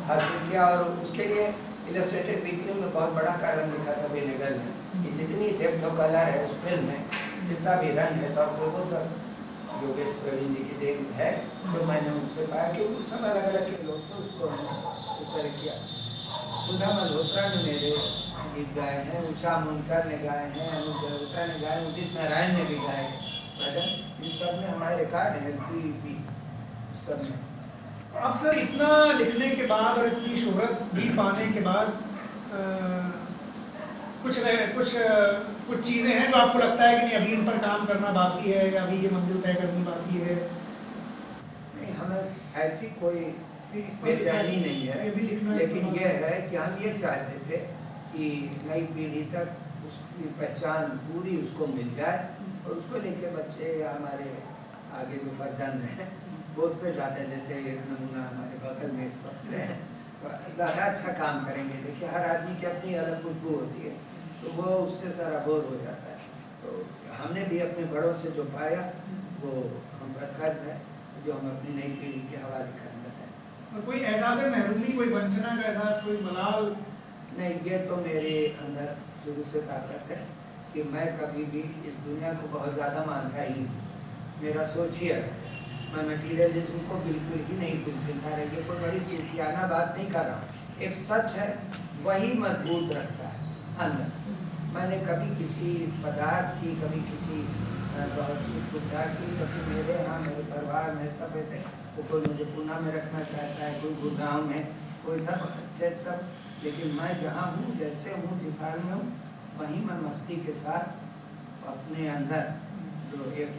हासिल किया। और उसके लिए इलस्ट्रेटेड वीकली में बहुत बड़ा कारण लिखा था बेनेगल ने कि जितनी डेप्थ ऑफ कलर है उस फिल्म में, जितना भी रंग है, तो वो सब योगेश प्रवीण जी की देन है, जो मैंने उनसे पाया कि उस समय अलग अलग के लोग थे, उसको उस तरह किया। सुधा मल्होत्रा ने मेरे गीत गाए हैं, उषा मुनकर ने गाए हैं, अनूप जलोटा ने गाए, उदित नारायण ने भी गाए भजन। इस सब में हमारे रिकॉर्ड है LP सब में। अब सर इतना लिखने के बाद और इतनी शोहरत भी पाने के बाद कुछ चीज़ें हैं जो आपको लगता है कि नहीं अभी इन पर काम करना बाकी है, या अभी ये मंजिल तय करनी बाकी है? नहीं, हमें ऐसी कोई बेचैनी नहीं है, लेकिन यह है कि हम ये चाहते थे कि नई पीढ़ी तक उसकी पहचान पूरी उसको मिल जाए, और उसको लेके बच्चे या हमारे आगे जो फर्जंद हैं वो उस पर ज़्यादा, जैसे एक नमूना हमारे बगल में इस वक्त है, ज़्यादा अच्छा काम करेंगे। देखिए हर आदमी की अपनी अलग खुशबू होती है, तो वो उससे सराबोर हो जाता है। तो हमने भी अपने बड़ों से जो पाया वो हम पर कर्ज है, जो हम अपनी नई पीढ़ी के हवाले करना चाहते हैं। कोई एहसास है महरूमी, कोई वंचना का एहसास, कोई मलाल? नहीं, ये तो मेरे अंदर शुरू से ताकत है कि मैं कभी भी इस दुनिया को बहुत ज़्यादा मानता ही नहीं, मेरा सोच ही अलग है। मैं मटीरियलिज्म को बिल्कुल ही नहीं कुछ दिखा रही है, कोई बड़ी सूफियाना बात नहीं कर रहा हूँ। एक सच है, वही मजबूत रखता है अंदर से। मैंने कभी किसी पदार्थ की, कभी किसी बहुत सुख सुविधा की, क्योंकि मेरे यहाँ मेरे परिवार में सब ऐसे, कोई मुझे पूना में रखना चाहता है, कोई गुड़गांव में, कोई सब अच्छे सब, लेकिन मैं जहाँ हूँ, जैसे हूँ, जिस हाल में हूँ, वहीं मैं मस्ती के साथ अपने अंदर जो एक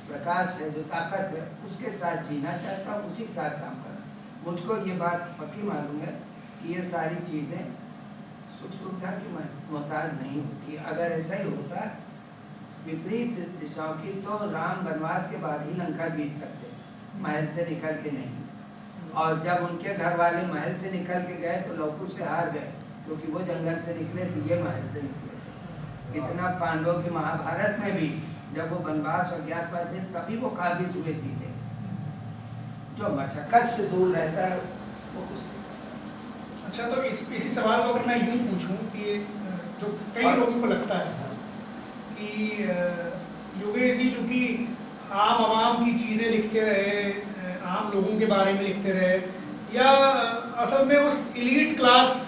प्रकाश है, जो ताकत है, उसके साथ जीना चाहता हूँ, उसी के साथ काम करना। मुझको ये बात पक्की मालूम है कि ये सारी चीज़ें सुख सुविधा की मोहताज नहीं होती। अगर ऐसा ही होता विपरीत दिशाओं की, तो राम वनवास के बाद ही लंका जीत सकते, महल से निकल के नहीं। और जब उनके घर वाले महल से निकल के गए तो लवकुश से हार गए, क्योंकि वो जंगल से निकले थे, ये महल से निकले थे। इतना पांडवों के महाभारत में भी जब वो वनवास और ज्ञातवास थे, तभी वो काबिज हुए थे। जो मशक्कत से दूर रहता है वो उससे। अच्छा, तो इसी सवाल को अगर मैं यूँ पूछूं कि जो कई लोगों को लगता है कि योगेश जी चूँकि आम आवाम की चीज़ें लिखते रहे, आम लोगों के बारे में लिखते रहे, या असल में उस एलीट क्लास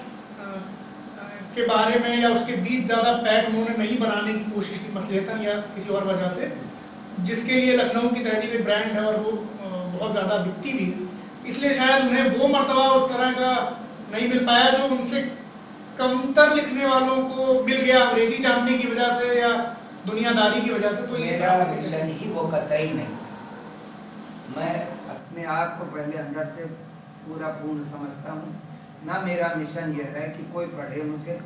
के बारे में या उसके बीच ज़्यादा पैठ उन्होंने नहीं बनाने की कोशिश की, मसलहतन या किसी और वजह से, जिसके लिए लखनऊ की तहजीब ब्रांड है और वो बहुत ज़्यादा बिकती भी, इसलिए शायद उन्हें वो मर्तबा उस तरह का नहीं मिल पाया जो उनसे कमतर लिखने वालों को मिल गया, अंग्रेजी जानने की वजह से या दुनियादारी की वजह से। तो मेरा मिशन ही वो कतई नहीं। मैं अपने आप को पहले अंदर से पूरा पूर्ण समझता हूँ। ना मेरा मिशन यह है कि कोई पढ़े मुझे,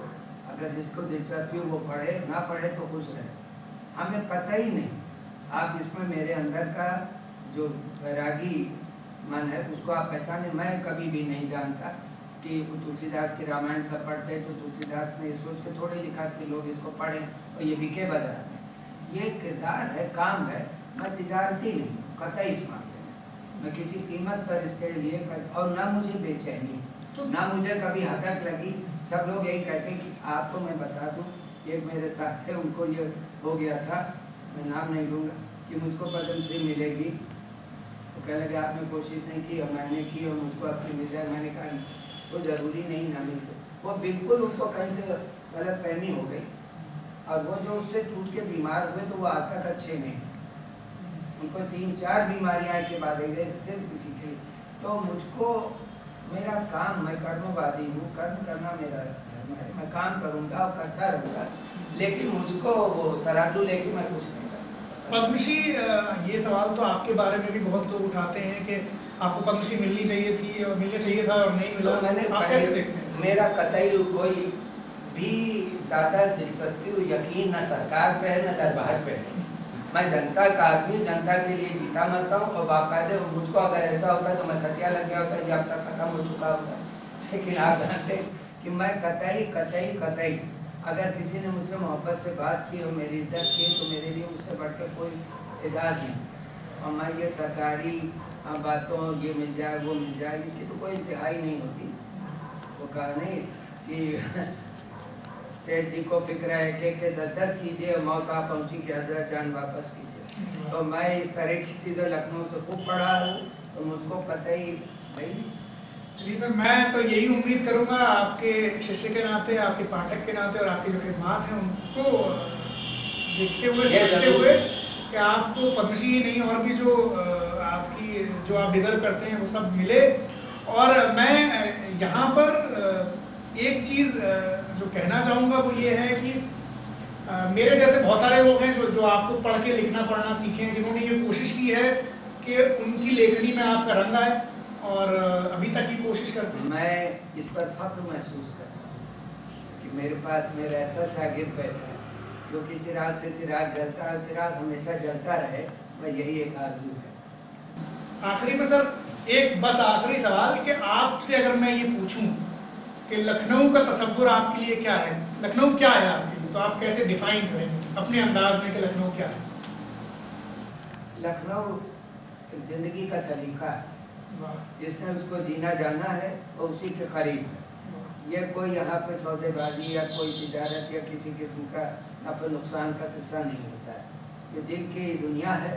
अगर जिसको दिलचस्पी हो वो पढ़े, ना पढ़े तो खुश रहे, हमें कतई नहीं। आप इसमें मेरे अंदर का जो वैरागी मन है उसको आप पहचाने। मैं कभी भी नहीं जानता कि तुलसीदास की रामायण सब पढ़ते, तो तुलसीदास ने सोच के थोड़े लिखा कि लोग इसको पढ़ें और ये बिके बाजार में। ये किरदार है, काम है। मैं तिजारती नहीं हूँ कतई इस मामले में। मैं किसी कीमत पर इसके लिए और ना मुझे बेचैनी, ना मुझे कभी हदक लगी। सब लोग यही कहते कि आपको मैं बता दूं, एक मेरे साथ थे, उनको ये हो गया था, मैं नाम नहीं लूँगा, कि मुझको पद्मश्री मिलेगी। तो कहने लगे आपने कोशिश नहीं की और मैंने की और मुझको अपनी मिल जाए। मैंने कहा वो ज़रूरी नहीं ना मिले। वो बिल्कुल उनको कहीं से गलत फहमी हो गई, और वो जो उससे टूट के बीमार हुए तो वो आज तक अच्छे नहीं। उनको 3-4 बीमारियाँ के बाद गए सिर्फ किसी के। तो मुझको मेरा काम, मैं कर्मवादी हूँ, कर्म करना मेरा धर्म है, मैं काम करूँगा और करता रहूँगा, लेकिन मुझको वो तराजू लेके मैं कुछ नहीं करता। पद्मश्री, ये सवाल तो आपके बारे में भी बहुत लोग उठाते हैं कि आपको पद्मश्री मिलनी चाहिए थी और मिलना चाहिए था और नहीं मिला। तो मैंने आप कैसे देखते हैं? मेरा कतई कोई भी ज़्यादा दिलचस्पी यकीन न सरकार पे है न दरबार पे है। मैं जनता का आदमी, जनता के लिए जीता मरता हूँ, और बाकायदे मुझको अगर ऐसा होता तो मैं खतिया लग गया होता, ये अब तक खत्म हो चुका होता। लेकिन आप जानते हैं कि मैं कतई अगर किसी ने मुझसे मोहब्बत से बात की और मेरी इज्जत की, तो मेरे लिए उससे बढ़कर कोई एजाज़ नहीं। और मैं ये सरकारी बातों, ये मिल जाए वो मिल जाए, इसकी तो कोई इंतहाई नहीं होती। वो कहा नहीं कि सेठ जी को फिक्र है कि 10-10 कीजिए, मौत आ पहुँची कि हजरत जान वापस कीजिए। तो मैं इस तरह की चीज़ें लखनऊ से खूब पढ़ा हूँ, तो मुझको पता ही नहीं। चलिए सर, मैं तो यही उम्मीद करूंगा आपके शिष्य के नाते, आपके पाठक के नाते और आपके जो खिदमात हैं उनको देखते हुए, समझते हुए कि आपको पद्मश्री नहीं और भी जो आपकी जो आप डिज़र्व करते हैं वो सब मिले। और मैं यहाँ पर एक चीज़ जो कहना चाहूँगा वो ये है कि मेरे जैसे बहुत सारे लोग हैं जो आपको पढ़ के लिखना पढ़ना सीखे हैं, जिन्होंने ये कोशिश की है कि उनकी लेखनी में आपका रंग आए, और अभी तक की कोशिश करते हैं। मैं इस पर फख्र महसूस करता हूँ कि मेरे पास मेरा ऐसा शागिर्द बैठा है जो कि चिराग से चिराग जलता है, चिराग हमेशा जलता रहे। मैं यही एक आरज़ू है। आखिरी में सर एक बस आखिरी सवाल कि आपसे अगर मैं ये पूछूं कि लखनऊ का तसव्वुर आपके लिए क्या है, लखनऊ क्या है आपके लिए, तो आप कैसे डिफाइन करेंगे अपने अंदाज में कि लखनऊ क्या है? लखनऊ जिंदगी का सलीका है, जिसने उसको जीना जाना है और उसी के करीब है। यह कोई यहाँ पे सौदेबाजी या कोई तिजारत या किसी किस्म का नफ़े नुकसान का किस्सा नहीं होता है। ये दिल की दुनिया है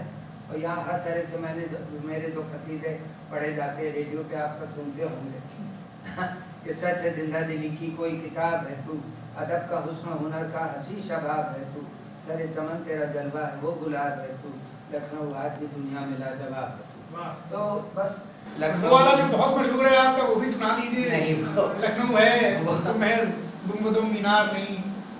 और यहाँ हर तरह से मेरे जो कसीदे पढ़े जाते हैं रेडियो पे, आप सब सुनते होंगे। ये सच है जिंदा दिली की कोई किताब है तू, अदब का हुस्न हुनर का हसी शबाब है तू, सरे चमन तेरा जलवा है वो गुलाब है तू, लखनऊ आज भी दुनिया में लाजवाब है तू। तो बस लखनऊ वाला जो बहुत मशहूर है आपका, वो भी सुना दीजिए। नहीं, वो लखनऊ है तो महज गुंबदों मीनार नहीं,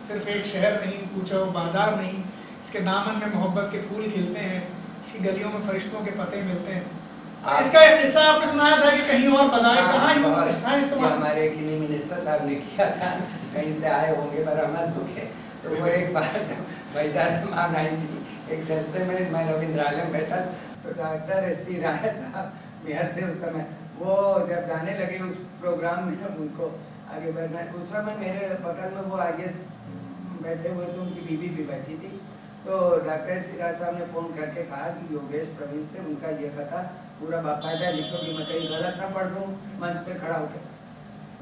सिर्फ एक शहर नहीं, पूछो बाजार नहीं, इसके दामन में मोहब्बत के फूल खिलते हैं, इसकी गलियों में फरिश्तों के पते मिलते हैं। इसका हिस्सा आपने सुनाया था कि कहीं और बताए, कहाँ इस्तेमाल? हमारे किन्हीं मिनिस्टर साहब ने किया था, कहीं से आए होंगे बरामद होके। तो वो एक बार जब वहीदा रहमान आई थी एक जलसे में, मैं रविंद्रालय में बैठा, तो डॉक्टर S.C. राय साहब मेयर थे उस समय, वो जब जाने लगे उस प्रोग्राम में उनको आगे बढ़ना, उस समय मेरे बगल में वो आगे बैठे हुए थे, उनकी बीवी भी बैठी थी। तो डॉक्टर S.C. राय साहब ने फ़ोन करके कहा कि योगेश प्रवीण से उनका ये कथा पूरा बाकायदा लिखो कि मैं कहीं गलत ना पढ़ दूँ मंच पे खड़ा होकर।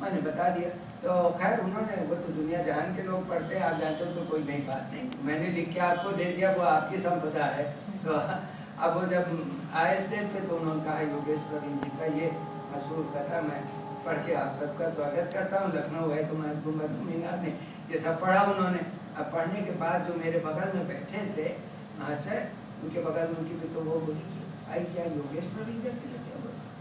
मैंने बता दिया, तो खैर उन्होंने, वो तो दुनिया जहान के लोग पढ़ते हैं, आप जानते हो, तो कोई नई बात नहीं, मैंने लिख के आपको दे दिया, वो आपकी संपदा है। तो अब वो जब आए स्टेज पे तो उन्होंने कहा योगेश प्रवीण जी का ये मशहूर कथा मैं पढ़ के आप सबका स्वागत करता हूँ, लखनऊ है तो मैं गुंबद मीनार ने, ये सब पढ़ा उन्होंने। अब पढ़ने के बाद जो मेरे बगल में बैठे थे महाशय, उनके बगल में उनकी भी तो वो बोली कि आई क्या योगेश प्रवीण जी के लगे?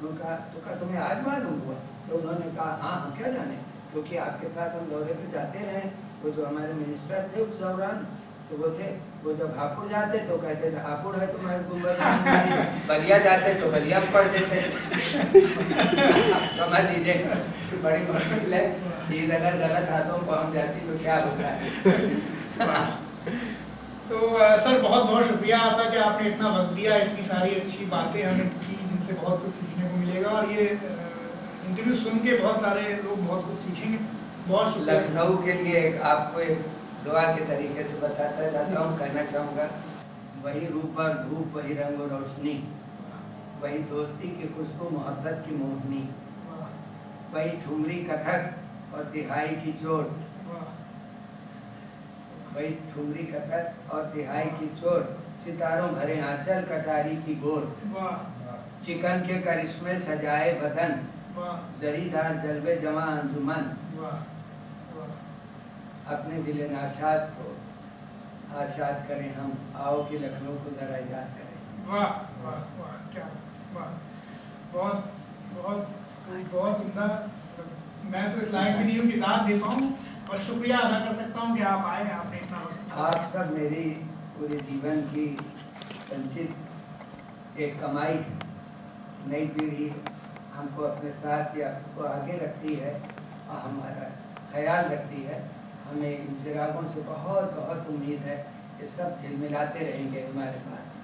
उन्होंने कहा तुम्हें आज मालूम हुआ? तो उन्होंने कहा हाँ, हम क्या जाने, क्योंकि आपके साथ हम दौरे पे जाते रहे। वो जो हमारे मिनिस्टर थे उस दौरान, तो वो थे, वो जब हापुड़ जाते तो कहते थे हापुड़ है तो मैं गुंबद, बलिया जाते तो बलिया पढ़ देते। समझ लीजिए बड़ी मुश्किल है, चीज़ अगर गलत हाथों में पहुंच जाती तो क्या होता है। तो सर बहुत बहुत शुक्रिया आपका कि आपने इतना वक्त दिया, इतनी सारी अच्छी बातें हमें की जिनसे बहुत कुछ सीखने को मिलेगा, और ये इंटरव्यू सुन के बहुत सारे लोग बहुत कुछ सीखेंगे। बहुत शुक्रिया। लखनऊ के लिए आपको एक दुआ के तरीके से बताता जाता हूँ, कहना चाहूँगा, वही रूप और धूप, वही रंग और रोशनी, वही दोस्ती की खुशबू, मोहब्बत की मोहनी, वही ठुमरी कथक और तिहाई की चोट, वही ठुमरी कथक और तिहाई की चोट, सितारों भरे आंचल, कटारी की गोट, चिकन के करिश्मे सजाए बदन, जरीदार जलवे जमा अंजुमन, अपने दिल नाशाद को आशाद करें हम, आओ कि लखनऊ को जरा याद करें। वाह वाह वाह, क्या वाह, बहुत बहुत बहुत उम्दा। मैं तो इस लायक भी नहीं हूँ किताब दे पाऊँ, और शुक्रिया अदा कर सकता हूँ कि आप आए, आपने इतना वक्त। आप सब मेरी पूरे जीवन की संचित एक कमाई, नई पीढ़ी हमको अपने साथ या को आगे रखती है और हमारा ख्याल रखती है। हमें इन चिरागों से बहुत बहुत उम्मीद है कि सब झिलमिलाते रहेंगे हमारे पास।